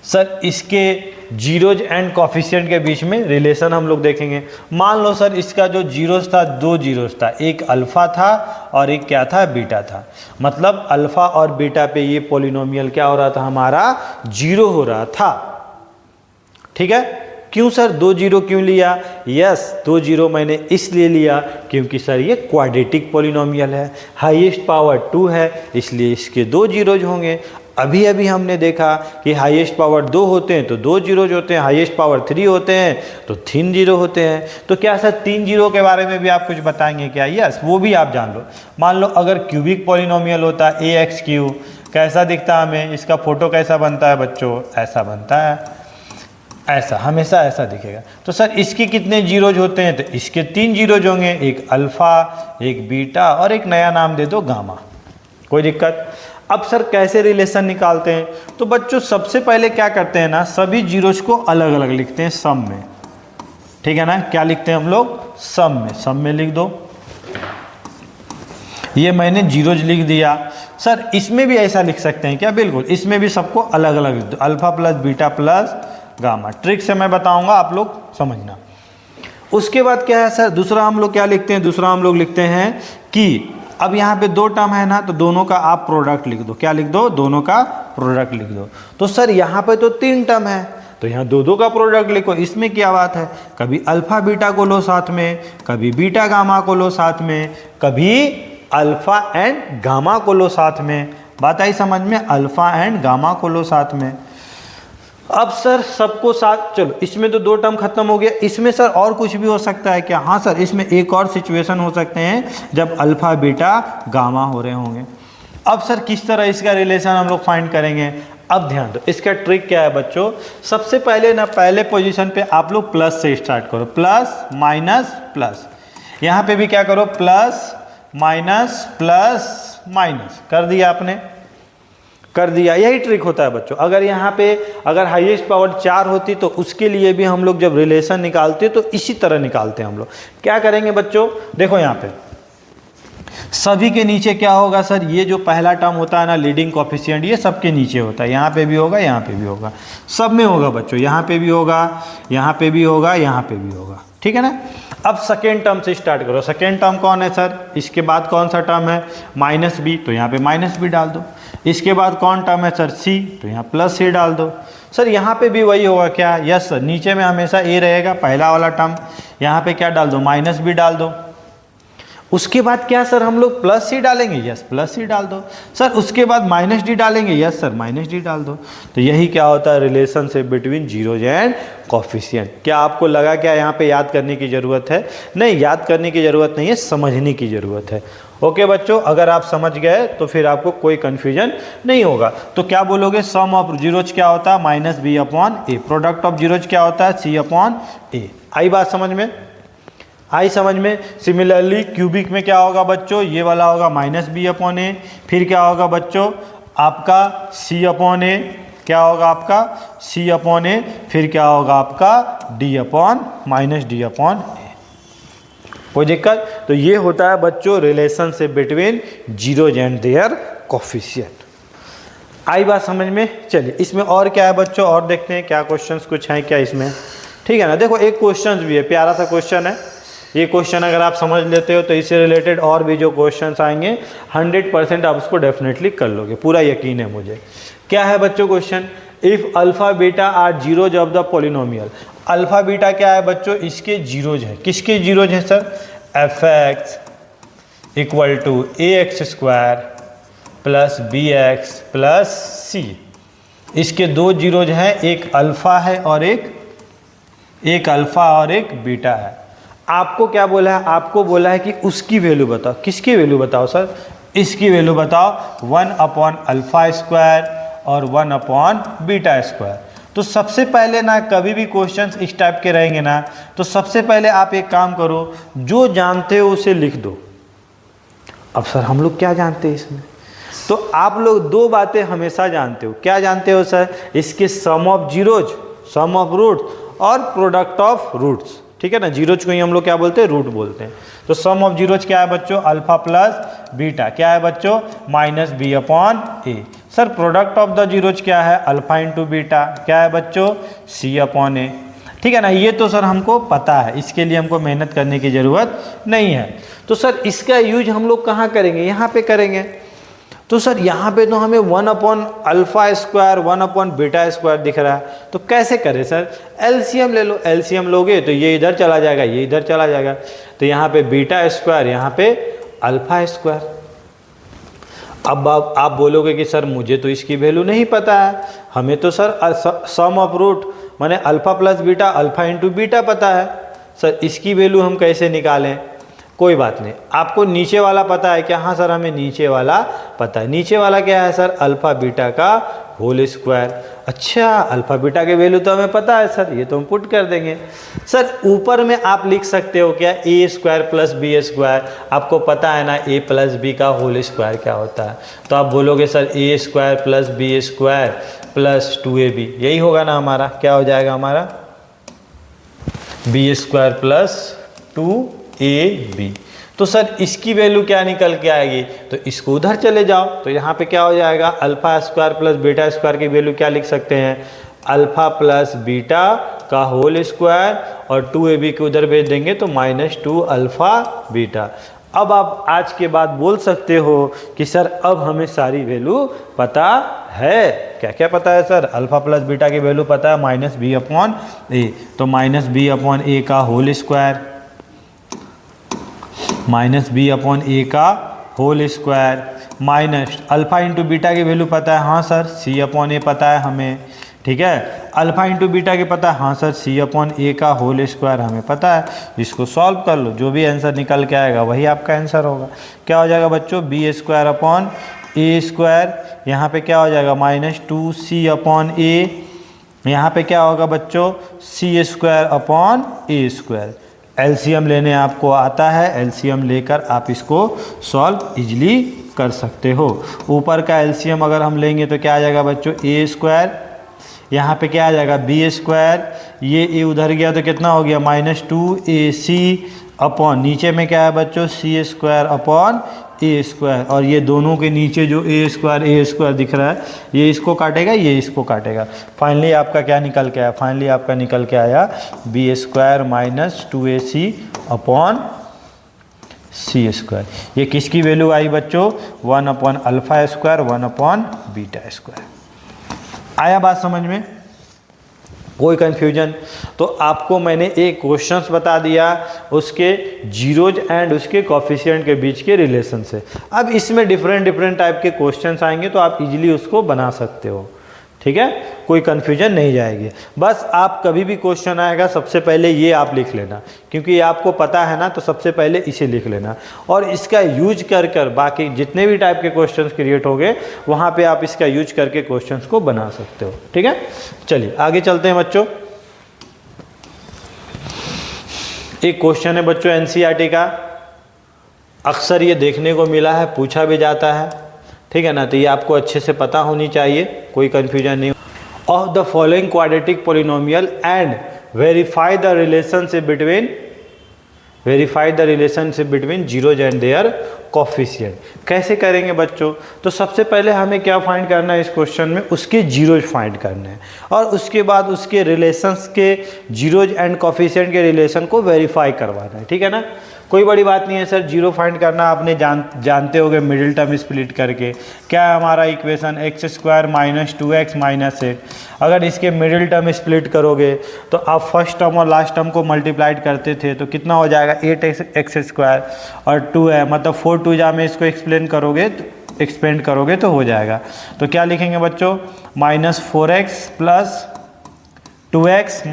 Speaker 1: सर इसके जीरोज एंड कोएफिशिएंट के बीच में रिलेशन हम लोग देखेंगे। मान लो सर इसका जो जीरोज था, 2 जीरोज था, एक अल्फ़ा था और एक क्या था? बीटा था। मतलब अल्फ़ा और बीटा पे ये पॉलिनोमियल क्या हो रहा था? हमारा 0 हो रहा था। ठीक है? क्यों सर 2 0 क्यों लिया? यस, 2 0 मैंने इसलिए लिया क्योंकि सर ये क्वाड्रेटिक पॉलिनोमियल है, हाईएस्ट पावर 2 है, इसलिए इसके 2 जीरोज होंगे। अभी अभी हमने देखा कि हाईएस्ट पावर 2 होते हैं तो 2 जीरोज होते हैं, हाईएस्ट पावर 3 होते हैं तो 3 जीरो होते हैं। तो क्या सर 3 जीरो के बारे में भी आप कुछ बताएंगे क्या? यस, वो भी आप जान लो। मान लो अगर क्यूबिक पॉलिनोमियल होता है ax3, कैसा दिखता है हमें? इसका फोटो कैसा बनता है बच्चों? ऐसा बनता है, ऐसा, हमेशा ऐसा दिखेगा। तो सर इसके कितने जीरोज होते हैं? तो इसके 3 जीरोज होंगे, एक अल्फ़ा, एक बीटा और एक नया नाम दे दो गामा। कोई दिक्कत? अब सर कैसे रिलेशन निकालते हैं? तो बच्चों सबसे पहले क्या करते हैं ना, सभी जीरोज को अलग अलग लिखते हैं सम में, ठीक है ना। क्या लिखते हैं हम लोग? सम में लिख दो। ये मैंने जीरोज लिख दिया। सर इसमें भी ऐसा लिख सकते हैं क्या? बिल्कुल, इसमें भी सबको अलग अलग लिख दो, alpha plus beta plus gamma. Trick से मैं बताऊंगा, आप लोग समझना। उसके बाद क्या है सर, दूसरा हम लोग क्या लिखते हैं? दूसरा हम लोग लिखते हैं कि अब यहाँ पे दो टर्म है ना, तो दोनों का आप प्रोडक्ट लिख दो। क्या लिख दो? दोनों का प्रोडक्ट लिख दो। तो सर यहाँ पे तो 3 टर्म है, तो यहाँ दो का प्रोडक्ट लिखो। इसमें क्या बात है, कभी अल्फा बीटा को लो साथ में, कभी बीटा गामा को लो साथ में, कभी अल्फा एंड गामा को लो साथ में। बात आई समझ में? अल्फा एंड गामा को लो साथ में। अब सर सबको साथ, चलो इसमें तो 2 टर्म खत्म हो गया। इसमें सर और कुछ भी हो सकता है क्या? हाँ सर, इसमें एक और सिचुएशन हो सकते हैं जब अल्फा बीटा गामा हो रहे होंगे। अब सर किस तरह इसका रिलेशन हम लोग फाइंड करेंगे? अब ध्यान दो, इसका ट्रिक क्या है बच्चों। सबसे पहले ना, पहले पोजीशन पे आप लोग प्लस से स्टार्ट करो, प्लस माइनस प्लस। यहाँ पे भी क्या करो? Plus minus plus minus. कर दिया आपने? कर दिया। यही ट्रिक होता है बच्चों। अगर यहाँ पे अगर हाईएस्ट पावर 4 होती तो उसके लिए भी हम लोग जब रिलेशन निकालते तो इसी तरह निकालते हैं हम लोग। क्या करेंगे बच्चों? देखो यहाँ पे सभी के नीचे क्या होगा सर, ये जो पहला टर्म होता है ना, लीडिंग कोएफिशिएंट, ये सबके नीचे होता है। यहाँ पे भी होगा, यहाँ पे भी होगा, सब में होगा बच्चों। यहाँ पे भी होगा, यहाँ पे भी होगा, यहाँ पे भी होगा, ठीक है ना। अब सेकेंड टर्म से स्टार्ट करो। सेकेंड टर्म कौन है सर? इसके बाद कौन सा टर्म है? माइनस बी, तो यहाँ पे माइनस बी डाल दो। इसके बाद कौन टर्म है सर? सी, तो यहाँ प्लस सी डाल दो। सर यहाँ पे भी वही होगा क्या? यस सर, नीचे में हमेशा ए रहेगा, पहला वाला टर्म। यहाँ पे क्या डाल दो? माइनस बी डाल दो। उसके बाद क्या सर हम लोग प्लस सी डालेंगे? यस, प्लस सी डाल दो। सर उसके बाद माइनस डी डालेंगे? यस सर, माइनस डी डाल दो। तो यही क्या होता है? Relationship between zeros and coefficient. क्या आपको लगा क्या यहाँ पे याद करने की ज़रूरत है? नहीं, याद करने की ज़रूरत नहीं है, समझने की ज़रूरत है। ओके बच्चों, अगर आप समझ गए तो फिर आपको कोई कन्फ्यूजन नहीं होगा। तो क्या बोलोगे? सम ऑफ जीरोज क्या होता है? Minus B upon A. Product of zeros क्या होता है? सी अपॉन ए। आई बात समझ में? आई समझ में? सिमिलरली क्यूबिक में क्या होगा बच्चों? ये वाला होगा माइनस बी अपॉन ए। फिर क्या होगा बच्चों? आपका सी अपॉन ए। क्या होगा आपका? C upon A. फिर क्या होगा आपका? D upon minus D upon A. कोई दिक्कत? तो ये होता है बच्चों relationship between zeros and their coefficient. आई बात समझ में? चलिए इसमें और क्या है बच्चों, और देखते हैं क्या क्वेश्चंस कुछ हैं क्या इसमें, ठीक है ना। देखो एक क्वेश्चन भी है, प्यारा सा क्वेश्चन है। ये क्वेश्चन अगर आप समझ लेते हो तो इससे रिलेटेड और भी जो क्वेश्चंस आएंगे 100% आप उसको डेफिनेटली कर लोगे, पूरा यकीन है मुझे। क्या है बच्चों question? If alpha beta are zeros of the polynomial. Alpha beta क्या है बच्चों? इसके जीरोज है। किसके जीरोज है sir? F X equal to A X square plus B X plus C. इसके 2 जीरोज हैं, एक अल्फा है और एक अल्फा और एक बीटा है। आपको क्या बोला है? आपको बोला है कि उसकी वैल्यू बताओ। किसकी वैल्यू बताओ सर? इसकी वैल्यू बताओ 1 अपॉन अल्फा स्क्वायर और 1 अपॉन बीटा स्क्वायर। तो सबसे पहले ना, कभी भी क्वेश्चंस इस टाइप के रहेंगे ना, तो सबसे पहले आप एक काम करो, जो जानते हो उसे लिख दो। अब सर हम लोग क्या जानते हैं इसमें? तो आप लोग 2 बातें हमेशा जानते हो। क्या जानते हो सर? इसके sum of zeros, sum of roots और प्रोडक्ट ऑफ रूट्स, ठीक है ना। जीरोज को ही हम लोग क्या बोलते हैं? रूट बोलते हैं। तो सम ऑफ जीरोज क्या है बच्चों? Alpha plus beta. क्या है बच्चों? Minus B upon A. Sir product of the zeros क्या है? Alpha into beta. क्या है बच्चों? C upon A. ठीक है ना। ये तो सर हमको पता है, इसके लिए हमको मेहनत करने की ज़रूरत नहीं है। तो सर इसका यूज हम लोग कहाँ करेंगे? यहाँ पे करेंगे। तो सर यहाँ पे तो हमें 1 upon alpha square 1 upon beta square दिख रहा है, तो कैसे करें सर? एलसीएम ले लो। एलसीएम लोगे तो ये इधर चला जाएगा, ये इधर चला जाएगा, तो यहाँ पे बीटा स्क्वायर, यहाँ पे अल्फा स्क्वायर। अब आप बोलोगे कि सर मुझे तो इसकी वैल्यू नहीं पता है, हमें तो सर सम ऑफ रूट माने alpha plus beta alpha into beta पता है, सर इसकी वैल्यू हम कैसे निकालें? कोई बात नहीं, आपको नीचे वाला पता है क्या? हाँ सर हमें नीचे वाला पता है। नीचे वाला क्या है सर? अल्फा बीटा का होल स्क्वायर। अच्छा, अल्फा बीटा के वैल्यू तो हमें पता है सर, ये तो हम पुट कर देंगे। सर ऊपर में आप लिख सकते हो क्या, A square plus B square. आपको पता है ना ए प्लस बी का होल स्क्वायर क्या होता है, तो आप बोलोगे sir A square plus B square plus 2ab, यही होगा ना हमारा, क्या हो जाएगा हमारा, बी स्क्वायर प्लस 2ab। तो सर इसकी वैल्यू क्या निकल के आएगी, तो इसको उधर चले जाओ, तो यहाँ पे क्या हो जाएगा, alpha square plus beta square की वैल्यू क्या लिख सकते हैं, अल्फा प्लस बीटा का होल स्क्वायर, और 2ab के उधर भेज देंगे तो -2 अल्फा बीटा। अब आप आज के बाद बोल सकते हो कि सर अब हमें सारी वैल्यू पता है। क्या क्या पता है सर, अल्फा प्लस बीटा की वैल्यू पता है -b/a, तो -b/a का होल स्क्वायर, -b/a का whole square, minus alpha into beta की वैल्यू पता है, हाँ सर c/a पता है हमें, ठीक है। अल्फा इंटू बीटा के पता है, हाँ सर c/a का होल स्क्वायर हमें पता है। इसको सॉल्व कर लो, जो भी आंसर निकल के आएगा वही आपका आंसर होगा। क्या हो जाएगा बच्चों, b² स्क्वायर, यहाँ पे क्या हो जाएगा -2c/a, यहाँ पे क्या होगा बच्चों c²/a²। एलसीएम लेने आपको आता है, एलसीएम लेकर आप इसको सॉल्व इजली कर सकते हो। ऊपर का एलसीएम अगर हम लेंगे तो क्या आ जाएगा बच्चों, a², यहाँ पे क्या आ जाएगा b², ये a उधर गया तो कितना हो गया -2ac अपॉन, नीचे में क्या है बच्चों c²/a², और ये दोनों के नीचे जो a² दिख रहा है, ये इसको काटेगा, ये इसको काटेगा। फाइनली आपका क्या निकल के आया, फाइनली आपका निकल के आया b² - 2ac अपॉन c²। ये किसकी वैल्यू आई बच्चों, 1/α², 1/β²। आया बात समझ में, कोई कन्फ्यूजन? तो आपको मैंने एक क्वेश्चंस बता दिया उसके जीरोज एंड उसके कोफिशिएंट के बीच के रिलेशन से। अब इसमें डिफरेंट टाइप के क्वेश्चंस आएंगे तो आप इजीली उसको बना सकते हो, ठीक है, कोई कन्फ्यूजन नहीं जाएगी। बस आप कभी भी क्वेश्चन आएगा सबसे पहले ये आप लिख लेना, क्योंकि ये आपको पता है ना, तो सबसे पहले इसे लिख लेना, और इसका यूज कर बाकी जितने भी टाइप के क्वेश्चंस क्रिएट होंगे वहाँ पे आप इसका यूज करके क्वेश्चंस को बना सकते हो, ठीक है। चलिए आगे चलते हैं बच्चों। एक क्वेश्चन है बच्चों एनसीईआरटी का, अक्सर ये देखने को मिला है, पूछा भी जाता है, ठीक है ना, तो ये आपको अच्छे से पता होनी चाहिए, कोई कंफ्यूजन नहीं। Of the following quadratic polynomial and verify the relationship between zeros and their coefficient. कैसे करेंगे बच्चों, तो सबसे पहले हमें क्या फाइंड करना है इस क्वेश्चन में, उसके जीरोज फाइंड करने हैं, और उसके बाद उसके रिलेशंस के जीरोज एंड कोफिशिएंट के रिलेशन को वेरीफाई करवाना है, ठीक है ना। कोई बड़ी बात नहीं है सर, जीरो फाइंड करना आपने जानते होगे मिडिल टर्म स्प्लिट करके। क्या है हमारा इक्वेशन, x² - 2x - 8। अगर इसके मिडिल टर्म स्प्लिट करोगे तो आप फर्स्ट टर्म और लास्ट टर्म को मल्टीप्लाइड करते थे तो कितना हो जाएगा 8x² और 2 है, मतलब 4 2 जा में इसको एक्सपेंड करोगे तो हो जाएगा। तो क्या लिखेंगे बच्चों, -4x + 2x -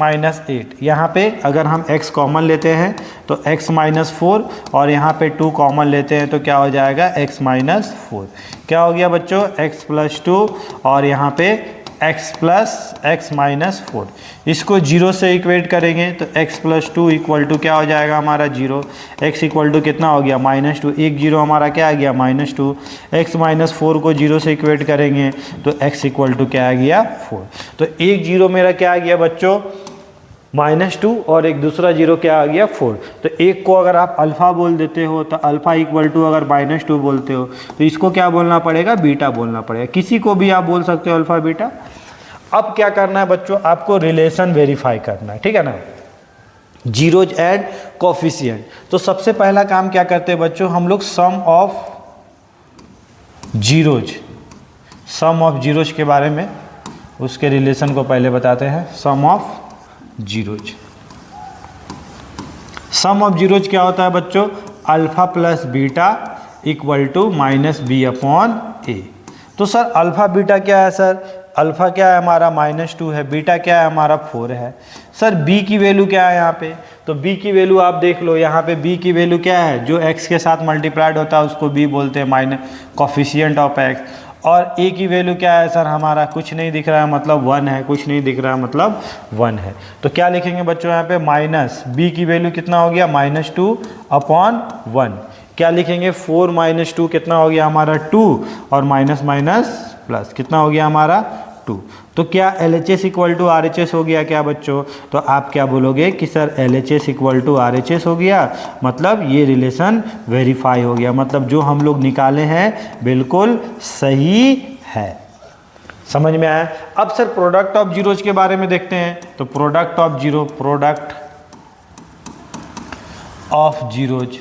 Speaker 1: 8। यहाँ पे अगर हम x कॉमन लेते हैं तो x - 4, और यहाँ पे 2 कॉमन लेते हैं तो क्या हो जाएगा x - 4। क्या हो गया बच्चों, x + 2 और यहाँ पे x + 4। इसको 0 से इक्वेट करेंगे तो x + 2 = क्या हो जाएगा हमारा 0। x = कितना हो गया -2, 1 0 हमारा क्या आ गया -2। x - 4 को 0 से इक्वेट करेंगे तो x = क्या आ गया 4। तो एक 0 मेरा क्या आ गया बच्चों -2, और एक दूसरा 0 क्या आ गया 4। तो एक को अगर आप अल्फ़ा बोल देते हो तो अल्फ़ा = अगर -2 बोलते हो तो इसको क्या बोलना पड़ेगा, बीटा बोलना पड़ेगा। किसी को भी आप बोल सकते हो अल्फ़ा बीटा। अब क्या करना है बच्चों, आपको रिलेशन वेरीफाई करना है, ठीक है ना, जीरोज एंड कोफिशिएंट। तो सबसे पहला काम क्या करते हैं बच्चों, हम लोग सम ऑफ जीरोज के बारे में उसके रिलेशन को पहले बताते हैं। सम ऑफ जीरोज क्या होता है बच्चों, अल्फ़ा + बीटा = -b/a। तो सर अल्फ़ा बीटा क्या है सर, अल्फ़ा क्या है हमारा -2 है, बीटा क्या है हमारा 4 है। सर b की वैल्यू क्या है यहाँ पे, तो b की वैल्यू आप देख लो, यहाँ पे b की वैल्यू क्या है, जो x के साथ मल्टीप्लाइड होता है उसको b बोलते हैं, कोफिशिएंट ऑफ x। और a की वैल्यू क्या है सर हमारा, कुछ नहीं दिख रहा है मतलब 1 है, कुछ नहीं दिख रहा है मतलब 1 है। तो क्या लिखेंगे बच्चों यहाँ पे, माइनस b की वैल्यू कितना हो गया, -2/1। क्या लिखेंगे, 4 - 2 कितना हो गया हमारा 2, और माइनस माइनस प्लस कितना हो गया हमारा 2। तो क्या LHS = RHS हो गया क्या बच्चों? तो आप क्या बोलोगे कि सर LHS = RHS हो गया, मतलब ये रिलेशन वेरीफाई हो गया, मतलब जो हम लोग निकाले हैं बिल्कुल सही है। समझ में आया? अब सर प्रोडक्ट ऑफ जीरोज के बारे में देखते हैं। तो प्रोडक्ट ऑफ जीरोज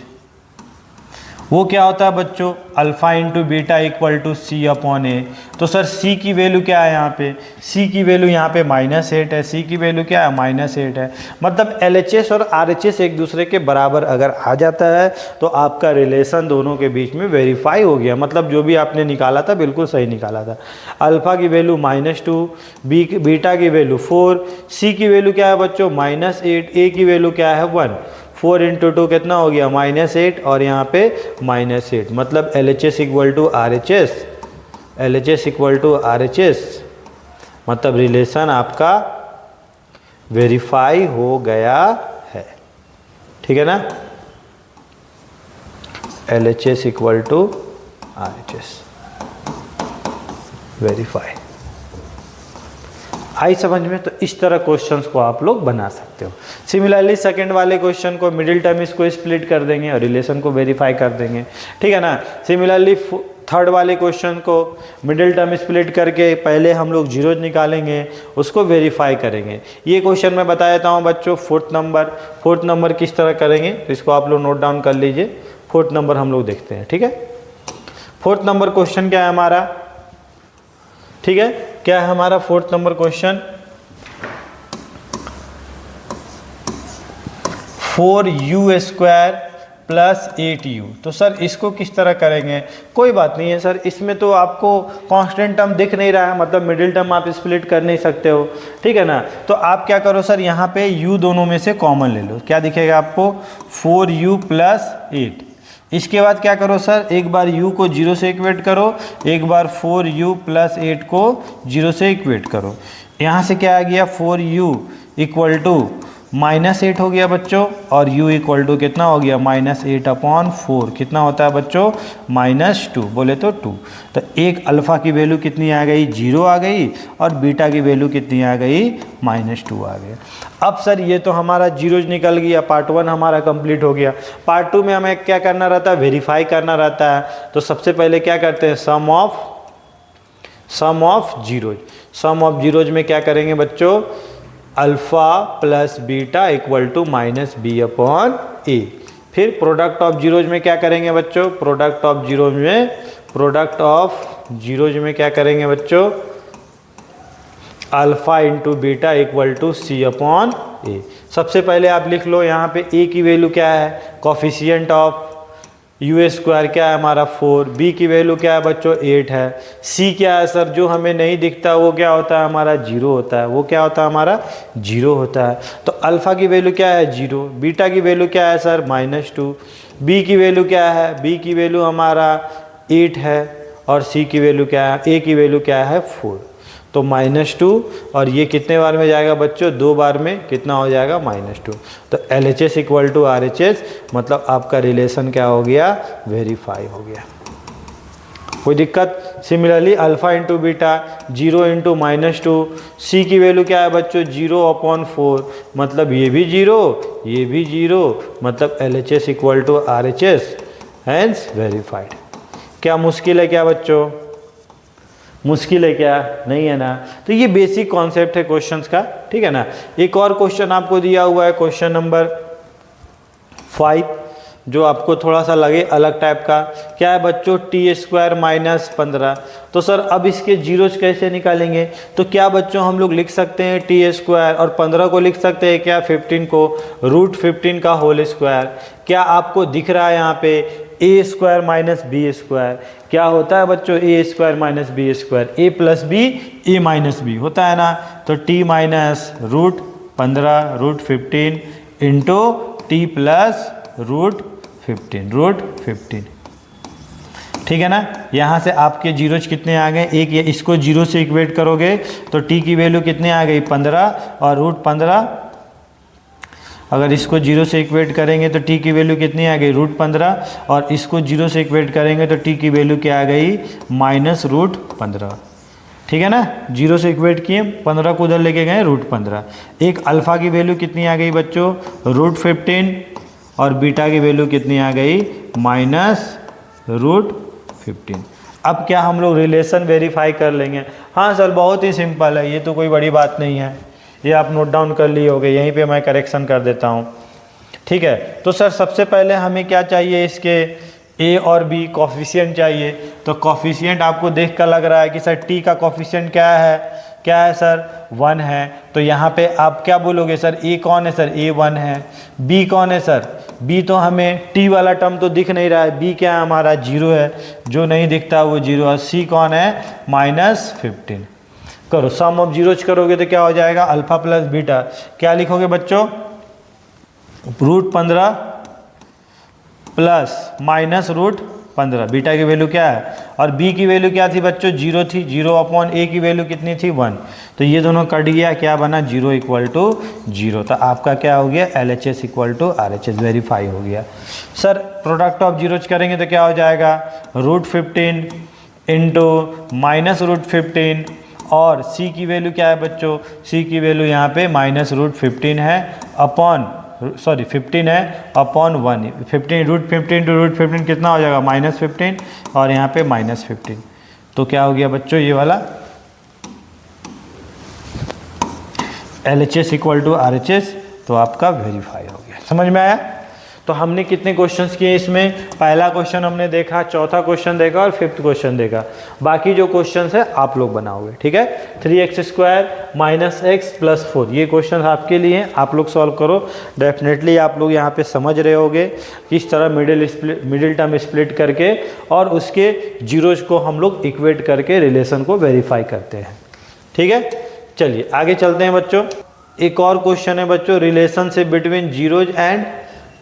Speaker 1: वो क्या होता है बच्चों, अल्फा इंटू बीटा = C/A। तो सर C की वैल्यू क्या है यहाँ पे, C की वैल्यू यहाँ पे -8 है, C की वैल्यू क्या है -8 है। मतलब LHS और RHS एक दूसरे के बराबर अगर आ जाता है तो आपका रिलेशन दोनों के बीच में वेरीफाई हो गया, मतलब जो भी आपने निकाला था बिल्कुल सही निकाला था। अल्फा की वैल्यू -2, बीटा की वैल्यू 4, C की वैल्यू क्या है बच्चों -8, A की वैल्यू क्या है 1। 4 × 2 कितना हो गया -8, और यहाँ पे -8, मतलब LHS = RHS, मतलब रिलेशन आपका वेरीफाई हो गया है। ठीक है ना, LHS = RHS वेरीफाई। आई समझ में? तो इस तरह क्वेश्चंस को आप लोग बना सकते हो। सिमिलरली सेकंड वाले क्वेश्चन को मिडिल टर्म इसको स्प्लिट कर देंगे और रिलेशन को वेरीफाई कर देंगे। ठीक है ना। सिमिलरली थर्ड वाले क्वेश्चन को मिडिल टर्म स्प्लिट करके पहले हम लोग जीरोज निकालेंगे, उसको वेरीफाई करेंगे। ये क्वेश्चन मैं बता देता हूँ बच्चों, फोर्थ नंबर किस तरह करेंगे, तो इसको आप लोग नोट डाउन कर लीजिए। फोर्थ नंबर हम लोग देखते हैं। ठीक है, फोर्थ नंबर क्वेश्चन क्या है हमारा, ठीक है, क्या है हमारा fourth number question, 4u² + 8u। तो सर इसको किस तरह करेंगे, कोई बात नहीं है सर, इसमें तो आपको कांस्टेंट टर्म दिख नहीं रहा है, मतलब मिडिल टर्म आप स्प्लिट कर नहीं सकते हो। ठीक है ना, तो आप क्या करो सर, यहाँ पे u दोनों में से कॉमन ले लो, क्या दिखेगा आपको 4u + 8। इसके बाद क्या करो सर, एक बार u को 0 से इक्वेट करो, एक बार 4u + 8 को 0 से इक्वेट करो। यहाँ से क्या आ गया, 4u = -8 हो गया बच्चों, और u = कितना हो गया -8/4, कितना होता है बच्चों -2, बोले तो 2। तो एक अल्फ़ा की वैल्यू कितनी आ गई, 0 आ गई, और बीटा की वैल्यू कितनी आ गई -2 आ गई। अब सर ये तो हमारा जीरोज निकल गया, पार्ट 1 हमारा कंप्लीट हो गया। पार्ट 2 में हमें क्या करना रहता है, वेरीफाई करना रहता है। तो सबसे पहले क्या करते हैं, सम ऑफ जीरोज में क्या करेंगे बच्चों, अल्फ़ा + बीटा = -b/a। फिर प्रोडक्ट ऑफ जीरोज में क्या करेंगे बच्चों, प्रोडक्ट ऑफ जीरोज में क्या करेंगे बच्चों, अल्फ़ा × बीटा = c/a। सबसे पहले आप लिख लो यहाँ पे a की वैल्यू क्या है, कोफिशिएंट ऑफ u² क्या है हमारा 4, b की वैल्यू क्या है बच्चों 8 है, c क्या है सर, जो हमें नहीं दिखता वो क्या होता है हमारा 0 होता है, वो क्या होता है हमारा 0 होता है। तो अल्फ़ा की वैल्यू क्या है 0, बीटा की वैल्यू क्या है सर -2, b की वैल्यू क्या है, b की वैल्यू हमारा 8 है, और c की वैल्यू क्या है, a की वैल्यू क्या है 4। तो -2, और ये कितने बार में जाएगा बच्चों, 2 बार में, कितना हो जाएगा -2। तो LHS = RHS, मतलब आपका रिलेशन क्या हो गया, वेरीफाई हो गया। कोई दिक्कत। सिमिलरली अल्फ़ा × बीटा 0 × -2, c की वैल्यू क्या है बच्चों 0/4, मतलब ये भी 0, ये भी 0, मतलब LHS = RHS, हैंस वेरीफाइड। क्या मुश्किल है क्या बच्चों, मुश्किल है क्या, नहीं है ना। तो ये बेसिक कॉन्सेप्ट है क्वेश्चंस का। ठीक है ना। एक और क्वेश्चन आपको दिया हुआ है, क्वेश्चन नंबर 5, जो आपको थोड़ा सा लगे अलग टाइप का। क्या है बच्चों, t² - 15। तो सर अब इसके जीरोज कैसे निकालेंगे, तो क्या बच्चों हम लोग लिख सकते हैं t² और 15 को लिख सकते हैं क्या, 15 को √15 का होल स्क्वायर। क्या आपको दिख रहा है यहाँ पे a² - b², क्या होता है बच्चों a² - b², a + b a - b होता है ना। तो t - √15 √15 इंटू t + √15 ठीक है ना। यहाँ से आपके जीरोज कितने आ गए, एक, इसको जीरो से इक्वेट करोगे तो टी की वैल्यू कितनी आ गई 15 और रूट 15। अगर इसको जीरो से इक्वेट करेंगे तो टी की वैल्यू कितनी आ गई रूट 15 और इसको जीरो से इक्वेट करेंगे तो टी की वैल्यू क्या आ गई माइनस रूट 15। ठीक है ना, जीरो से इक्वेट किए 15 को उधर लेके गए रूट 15। एक अल्फ़ा की वैल्यू कितनी आ गई बच्चों रूट 15 और बीटा की वैल्यू कितनी आ गई माइनस रूट 15। अब क्या हम लोग रिलेशन वेरीफाई कर लेंगे। हाँ सर बहुत ही सिंपल है, ये तो कोई बड़ी बात नहीं है, ये आप नोट डाउन कर लिए होगे, यहीं पे मैं करेक्शन कर देता हूँ। ठीक है, तो सर सबसे पहले हमें क्या चाहिए, इसके ए और बी कॉफिशिएंट चाहिए। तो कॉफिशिएंट आपको देख कर लग रहा है कि सर टी का कॉफिशिएंट क्या है सर 1 है। तो यहाँ पे आप क्या बोलोगे सर, ए कौन है सर, ए 1 है। बी कौन है सर, बी तो हमें टी वाला टर्म तो दिख नहीं रहा है, बी क्या है हमारा 0 है, जो नहीं दिखता वो 0 है। सी कौन है -15। करो सम ऑफ जीरोज करोगे तो क्या हो जाएगा अल्फा प्लस बीटा, क्या लिखोगे बच्चों root 15 plus minus root 15। Beta की वैल्यू क्या है और बी की वैल्यू क्या थी बच्चों 0 थी, 0 अपॉन ए की वैल्यू कितनी थी 1। तो ये दोनों कट गया, क्या बना 0 = 0। तो आपका क्या हो गया LHS = RHS वेरीफाई हो गया। सर प्रोडक्ट ऑफ जीरोज करेंगे तो क्या हो जाएगा रूट 15 इंटू माइनस रूट 15 और c की वैल्यू क्या है बच्चों, c की वैल्यू यहाँ पे माइनस रूट 15 है अपॉन 15 है अपॉन 1। 15 रूट 15 टू रूट 15 कितना हो जाएगा -15 और यहाँ पे -15। तो क्या हो गया बच्चों ये वाला LHS = RHS, तो आपका वेरीफाई हो गया। समझ में आया। तो हमने कितने क्वेश्चंस किए इसमें, पहला क्वेश्चन हमने देखा, चौथा क्वेश्चन देखा और 5th क्वेश्चन देखा। बाकी जो क्वेश्चंस है आप लोग बनाओगे। ठीक है, 3x² - x + 4 ये क्वेश्चन आपके लिए हैं, आप लोग सॉल्व करो। डेफिनेटली आप लोग यहाँ पे समझ रहे होगे किस तरह मिडिल टर्म स्प्लिट करके और उसके जीरोज को हम लोग इक्वेट करके रिलेशन को वेरीफाई करते हैं। ठीक है, चलिए आगे चलते हैं बच्चों। एक और क्वेश्चन है बच्चों relationship between zeros and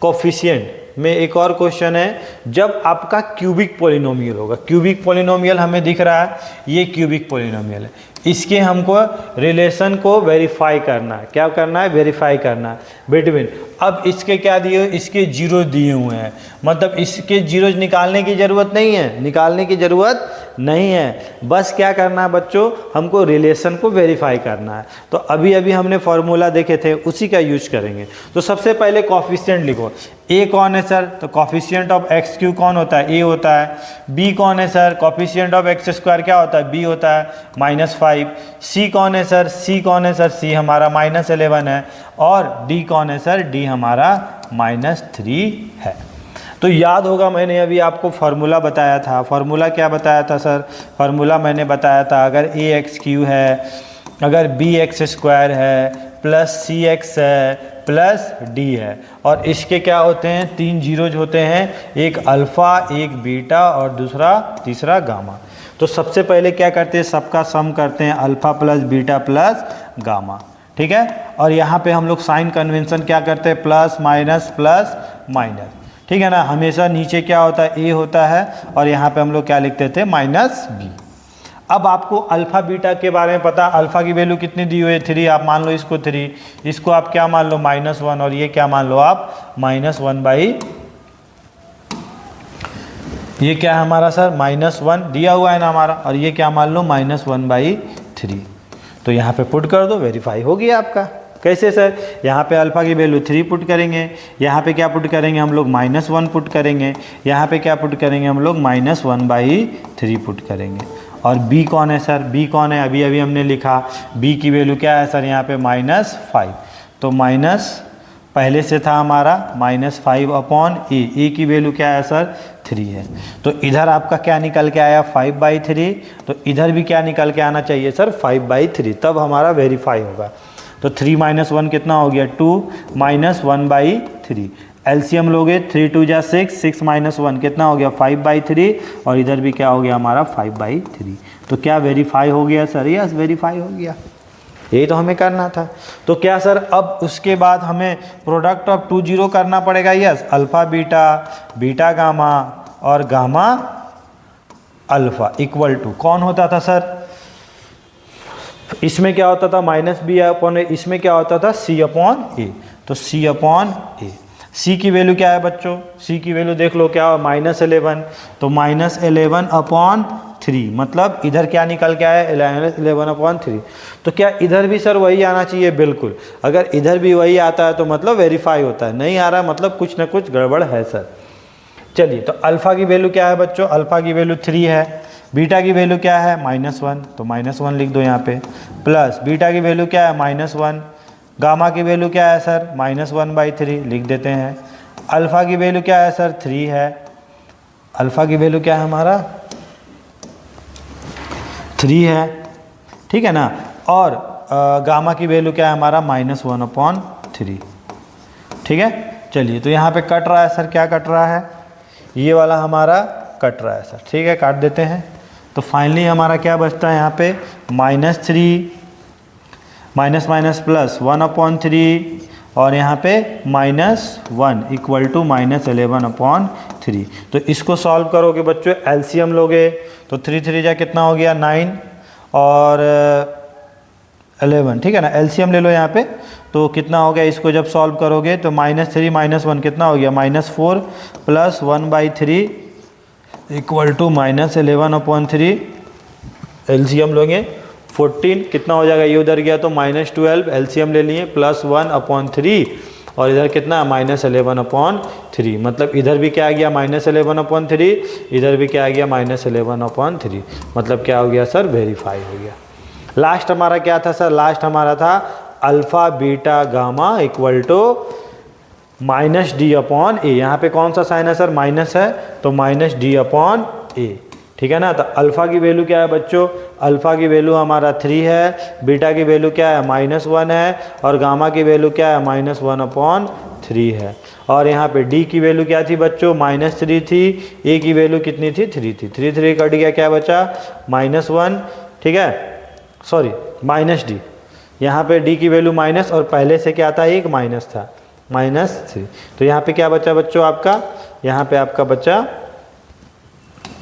Speaker 1: coefficient में। एक और क्वेश्चन है, जब आपका क्यूबिक पॉलिनोमियल होगा, क्यूबिक पॉलिनोमियल हमें दिख रहा है, ये क्यूबिक पॉलिनोमियल है, इसके हमको रिलेशन को वेरीफाई करना है। क्या करना है, वेरीफाई करना है बिटवीन। अब इसके क्या दिए, इसके जीरो दिए हुए हैं, मतलब इसके जीरोज निकालने की ज़रूरत नहीं है, निकालने की ज़रूरत नहीं है, बस क्या करना है बच्चों हमको रिलेशन को वेरीफाई करना है। तो अभी अभी हमने फॉर्मूला देखे थे उसी का यूज करेंगे। तो सबसे पहले कॉफिशिएंट लिखो। ए कौन है सर, तो कॉफिशिएंट ऑफ x³ कौन होता है, ए होता है। बी कौन है सर, कॉफिशिएंट ऑफ x² क्या होता है, बी होता है -5। सी कौन है सर, सी कौन है सर, सी हमारा -11 है। और डी कौन है सर, डी हमारा -3 है। तो याद होगा मैंने अभी आपको फार्मूला बताया था। फार्मूला क्या बताया था सर, फार्मूला मैंने बताया था अगर ax³ है, अगर bx² है प्लस cx है प्लस d है और इसके क्या होते हैं 3 जीरोज होते हैं, एक अल्फ़ा, एक बीटा और तीसरा गामा। तो सबसे पहले क्या करते हैं, सबका सम करते हैं, alpha plus beta plus gamma. ठीक है, और यहाँ पे हम लोग साइन कन्वेंशन क्या करते हैं, प्लस माइनस प्लस माइनस। ठीक है ना, हमेशा नीचे क्या होता है, ए होता है और यहाँ पे हम लोग क्या लिखते थे, -b। अब आपको अल्फ़ा बीटा के बारे में पता, अल्फ़ा की वैल्यू कितनी दी हुई है 3, आप मान लो इसको 3, इसको आप क्या मान लो -1 और ये क्या मान लो आप -1/, ये क्या है हमारा सर -1 दिया हुआ है ना हमारा, और ये क्या मान लो -1/3। तो यहाँ पे पुट कर दो, वेरीफाई हो गया आपका। कैसे सर, यहाँ पे अल्फ़ा की वैल्यू 3 पुट करेंगे, यहाँ पे क्या पुट करेंगे हम लोग -1 पुट करेंगे, यहाँ पे क्या पुट करेंगे हम लोग -1/3 पुट करेंगे। और b कौन है सर, b कौन है, अभी अभी हमने लिखा b की वैल्यू क्या है सर, यहाँ पे -5। तो माइनस पहले से था हमारा -5/a, a की वैल्यू क्या है सर 3 है। तो इधर आपका क्या निकल के आया 5/3, तो इधर भी क्या निकल के आना चाहिए सर 5/3, तब हमारा वेरीफाई होगा। तो 3 - 1 कितना हो गया 2 -1/3। एलसीएम लोगे 3 × 2 = 6, 6 - 1 कितना हो गया 5/3 और इधर भी क्या हो गया हमारा 5/3। तो क्या वेरीफाई हो गया सर, यस वेरीफाई हो गया, यही तो हमें करना था। तो क्या सर अब उसके बाद हमें प्रोडक्ट ऑफ 2 जीरो करना पड़ेगा, yes, alpha beta, beta gamma और गामा अल्फा इक्वल टू कौन होता था सर, इसमें क्या होता था माइनस बी अपॉन ए, इसमें क्या होता था सी अपॉन ए, तो सी अपॉन ए। सी की वैल्यू क्या है बच्चों, सी की वैल्यू देख लो क्या -11, तो -11 अपॉन 3, मतलब इधर क्या निकल के आया 11 अपॉन 3। तो क्या इधर भी सर वही आना चाहिए, बिल्कुल, अगर इधर भी वही आता है तो मतलब वेरीफाई होता है, नहीं आ रहा मतलब कुछ ना कुछ गड़बड़ है सर। चलिए, तो अल्फ़ा की वैल्यू क्या है बच्चों, अल्फ़ा की वैल्यू 3 है, बीटा की वैल्यू क्या है -1, तो -1 लिख दो यहाँ पे, प्लस बीटा की वैल्यू क्या है -1, गामा की वैल्यू क्या है सर -1/3 लिख देते हैं, अल्फ़ा की वैल्यू क्या है सर 3 है, अल्फ़ा की वैल्यू क्या है हमारा 3 है, ठीक है ना, और गामा की वैल्यू क्या है हमारा -1/3, ठीक है। चलिए, तो यहाँ पे कट रहा है सर, क्या कट रहा है, ये वाला हमारा कट रहा है सर, ठीक है, काट देते हैं। तो फाइनली हमारा क्या बचता है यहाँ पे -3 माइनस माइनस प्लस 1/3 और यहाँ पे -1 इक्वल टू -11/3। तो इसको सॉल्व करोगे बच्चों, एलसीएम लोगे तो 3 3 जा कितना हो गया 9 और 11, ठीक है ना, एलसीएम ले लो यहाँ पे, तो कितना हो गया, इसको जब सॉल्व करोगे तो -3 -1 कितना हो गया -4 प्लस 1/3 इक्वल टू -11/3। एलसीएम लोगे 14 कितना हो जाएगा, ये उधर गया तो -12, एलसीएम ले लिए, प्लस 1/3 और इधर कितना -11/3, मतलब इधर भी क्या आ गया -11/3, इधर भी क्या आ गया -11/3, मतलब क्या हो गया सर, वेरीफाई हो गया। लास्ट हमारा क्या था सर, लास्ट हमारा था alpha beta gamma equal to -d/a। यहाँ पे कौन सा साइन है सर, माइनस है, तो -d/a, ठीक है ना। तो अल्फ़ा की वैल्यू क्या है बच्चों, अल्फ़ा की वैल्यू हमारा 3 है, बीटा की वैल्यू क्या है -1 है, और गामा की वैल्यू क्या है -1/3 है। और यहाँ पे d की वैल्यू क्या थी बच्चों, -3 थी, a की वैल्यू कितनी थी 3 थी, 3 3 कट गया, क्या बचा -1, ठीक है, सॉरी -d, यहाँ पे d की वैल्यू माइनस और पहले से क्या था, एक माइनस था -3, तो यहाँ पे क्या बचा बच्चों आपका, यहाँ पे आपका बचा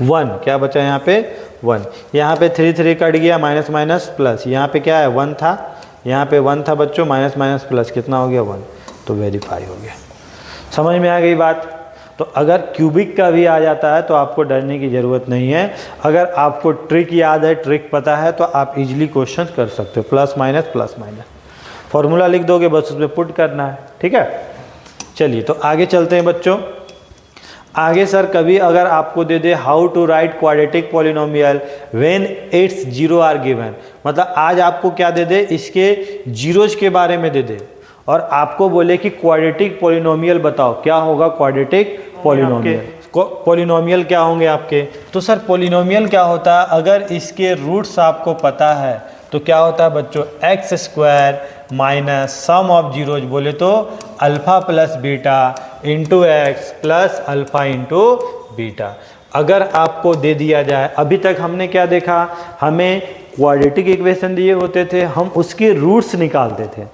Speaker 1: 1, क्या बचा यहाँ पे 1, यहाँ पे 3 3 कट गया, माइनस माइनस प्लस, यहाँ पे क्या है 1 था, यहाँ पे 1 था बच्चों, माइनस माइनस प्लस कितना हो गया 1, तो वेरीफाई हो गया। समझ में आ गई बात। तो अगर क्यूबिक का भी आ जाता है तो आपको डरने की ज़रूरत नहीं है, अगर आपको ट्रिक याद है, ट्रिक पता है, तो आप इजीली क्वेश्चन कर सकते हो, प्लस माइनस फॉर्मूला लिख दोगे, बस उसमें पुट करना है, ठीक है। चलिए, तो आगे चलते हैं बच्चों। आगे सर कभी अगर आपको दे दे how to write quadratic polynomial when it's zero are given, मतलब आज आपको क्या दे दे, इसके जीरोज के बारे में दे दे और आपको बोले कि क्वाड्रेटिक पॉलिनोमियल बताओ, क्या होगा क्वाड्रेटिक पॉलिनोमियल, पॉलिनोमियल क्या होंगे आपके। तो सर पॉलिनोमियल क्या होता है, अगर इसके रूट्स आपको पता है तो क्या होता है बच्चों, x² minus sum of zeros, बोले तो alpha plus beta into X plus alpha into beta. अगर आपको दे दिया जाए, अभी तक हमने क्या देखा, हमें क्वाड्रेटिक इक्वेशन दिए होते थे, हम उसके रूट्स निकालते थे,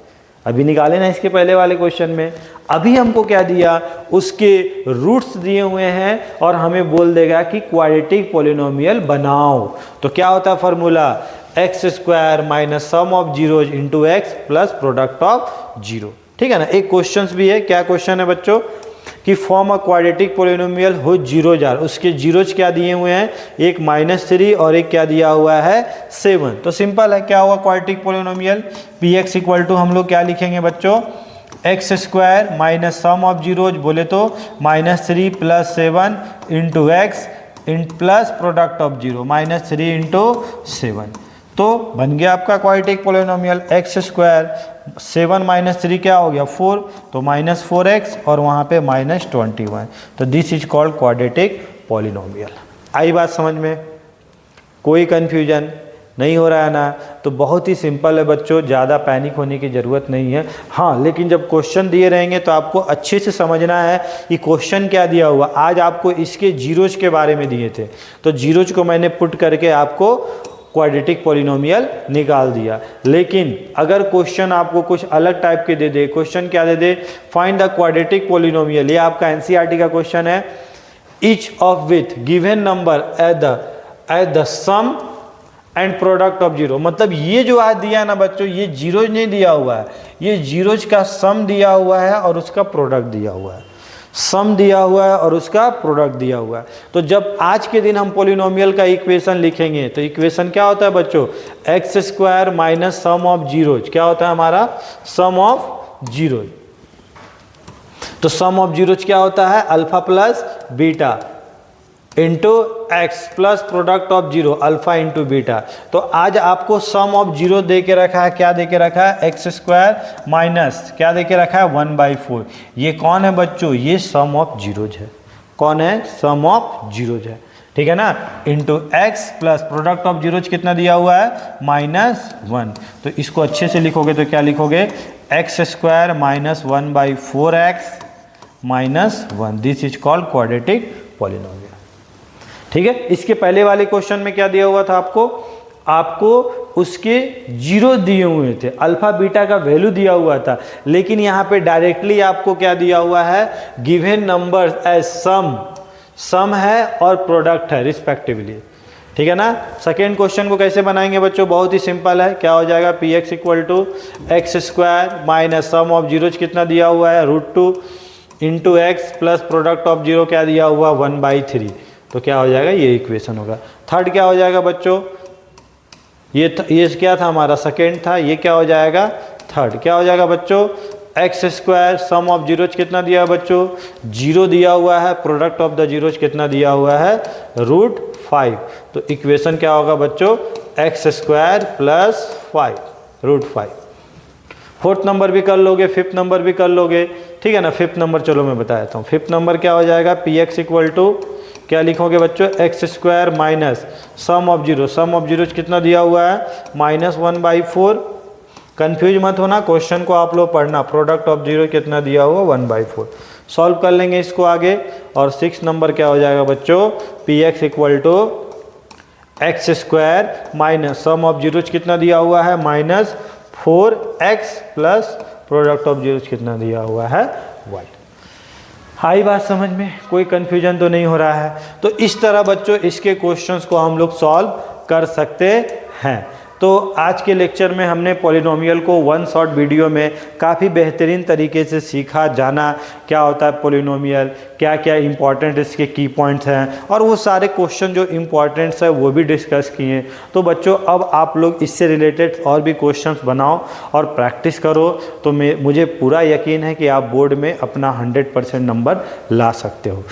Speaker 1: अभी निकाले ना इसके पहले वाले क्वेश्चन में। अभी हमको क्या दिया, उसके रूट्स दिए हुए हैं और हमें बोल देगा कि क्वाड्रेटिक पॉलिनोमियल बनाओ। तो क्या होता है formula, x² minus sum of zeros into X plus product of zero, ठीक है ना। एक क्वेश्चन भी है, क्या क्वेश्चन है बच्चों, कि फॉर्म अ क्वाड्रेटिक पॉलिनोमियल हो जीरोज आर, उसके जीरोज क्या दिए हुए हैं, एक -3 और एक क्या दिया हुआ है 7। तो सिंपल है, क्या हुआ quadratic polynomial, px equal to हम लोग क्या लिखेंगे बच्चों, x² minus sum of zeros, बोले तो -3 plus 7 into X plus product of zero -3 into 7। तो बन गया आपका क्वाड्रेटिक पॉलिनोमियल, x² 7 माइनस 3 क्या हो गया 4, तो -4x और वहाँ पे -21, तो this is called quadratic polynomial. आई बात समझ में, कोई कन्फ्यूजन नहीं हो रहा है ना। तो बहुत ही सिंपल है बच्चों, ज़्यादा पैनिक होने की ज़रूरत नहीं है। हाँ, लेकिन जब क्वेश्चन दिए रहेंगे तो आपको अच्छे से समझना है कि क्वेश्चन क्या दिया हुआ। आज आपको इसके जीरोज के बारे में दिए थे, तो जीरोज को मैंने पुट करके आपको क्वाड्रेटिक पॉलिनोमियल निकाल दिया। लेकिन अगर क्वेश्चन आपको कुछ अलग टाइप के दे दे, क्वेश्चन क्या दे दे, फाइंड द क्वाड्रेटिक पॉलिनोमियल, ये आपका एनसीईआरटी का क्वेश्चन है, each of with given number at the as the sum and product of zero. मतलब ये जो आज दिया है ना बच्चों, ये जीरोज नहीं दिया हुआ है, ये जीरोज का सम दिया हुआ है और उसका प्रोडक्ट दिया हुआ है, सम दिया हुआ है और उसका प्रोडक्ट दिया हुआ है। तो जब आज के दिन हम पोलिनोमियल का इक्वेशन लिखेंगे तो इक्वेशन क्या होता है बच्चों, X square minus sum of zeros, क्या होता है हमारा, सम ऑफ जीरोज। तो सम ऑफ जीरोज क्या होता है, alpha plus beta into X plus product of zero, alpha into beta. तो आज आपको सम ऑफ जीरो दे के रखा है, क्या दे के रखा है, एक्स स्क्वायर माइनस क्या दे के रखा है, 1/4। ये कौन है बच्चों, ये सम ऑफ जीरोज है। कौन है, सम ऑफ जीरोज है, ठीक है ना, into X plus product of zeros कितना दिया हुआ है, -1। तो इसको अच्छे से लिखोगे तो क्या लिखोगे, x square minus 1/4x -1, this is called quadratic polynomial. ठीक है, इसके पहले वाले क्वेश्चन में क्या दिया हुआ था आपको उसके जीरो दिए हुए थे, अल्फा बीटा का वैल्यू दिया हुआ था, लेकिन यहाँ पे डायरेक्टली आपको क्या दिया हुआ है, गिवन नंबर्स एज सम है और प्रोडक्ट है रिस्पेक्टिवली। ठीक है ना। सेकेंड क्वेश्चन को कैसे बनाएंगे बच्चों, बहुत ही सिंपल है, क्या हो जाएगा, P X equal to X square minus sum of zeros कितना दिया हुआ है, √2 into X plus product of zero क्या दिया हुआ, 1/3। तो क्या हो जाएगा, ये इक्वेशन होगा। थर्ड क्या हो जाएगा बच्चों, ये क्या था हमारा, सेकेंड था, ये क्या हो जाएगा, थर्ड। क्या हो जाएगा बच्चों, X square sum of zeros कितना दिया है बच्चों, जीरो दिया हुआ है, प्रोडक्ट ऑफ द जीरोज कितना दिया हुआ है, √5। तो इक्वेशन क्या होगा बच्चों, X square plus 5 √5। Fourth number भी कर लोगे, फिफ्थ नंबर भी कर लोगे, ठीक है ना। फिफ्थ नंबर चलो मैं बता देता हूँ। फिफ्थ नंबर क्या हो जाएगा, पी एक्स इक्वल टू क्या लिखोगे बच्चों, X square minus sum of zeros कितना दिया हुआ है, -1/4। कंफ्यूज मत होना, क्वेश्चन को आप लोग पढ़ना, प्रोडक्ट ऑफ जीरो कितना दिया हुआ, 1/4। सॉल्व कर लेंगे इसको आगे। और सिक्स नंबर क्या हो जाएगा बच्चों, P X equal to X square minus sum of zeros कितना दिया हुआ है, -4x plus product of zeros कितना दिया हुआ है, 1। आई बात समझ में, कोई कन्फ्यूजन तो नहीं हो रहा है। तो इस तरह बच्चों इसके क्वेश्चंस को हम लोग सॉल्व कर सकते हैं। तो आज के लेक्चर में हमने पॉलिनोमियल को वन शॉर्ट वीडियो में काफ़ी बेहतरीन तरीके से सीखा, जाना क्या होता है पॉलिनोमियल, क्या क्या इंपॉर्टेंट इसके की पॉइंट्स हैं, और वो सारे क्वेश्चन जो इंपॉर्टेंट्स है वो भी डिस्कस किए। तो बच्चों अब आप लोग इससे रिलेटेड और भी क्वेश्चंस बनाओ और प्रैक्टिस करो, तो मुझे पूरा यकीन है कि आप बोर्ड में अपना 100% नंबर ला सकते हो।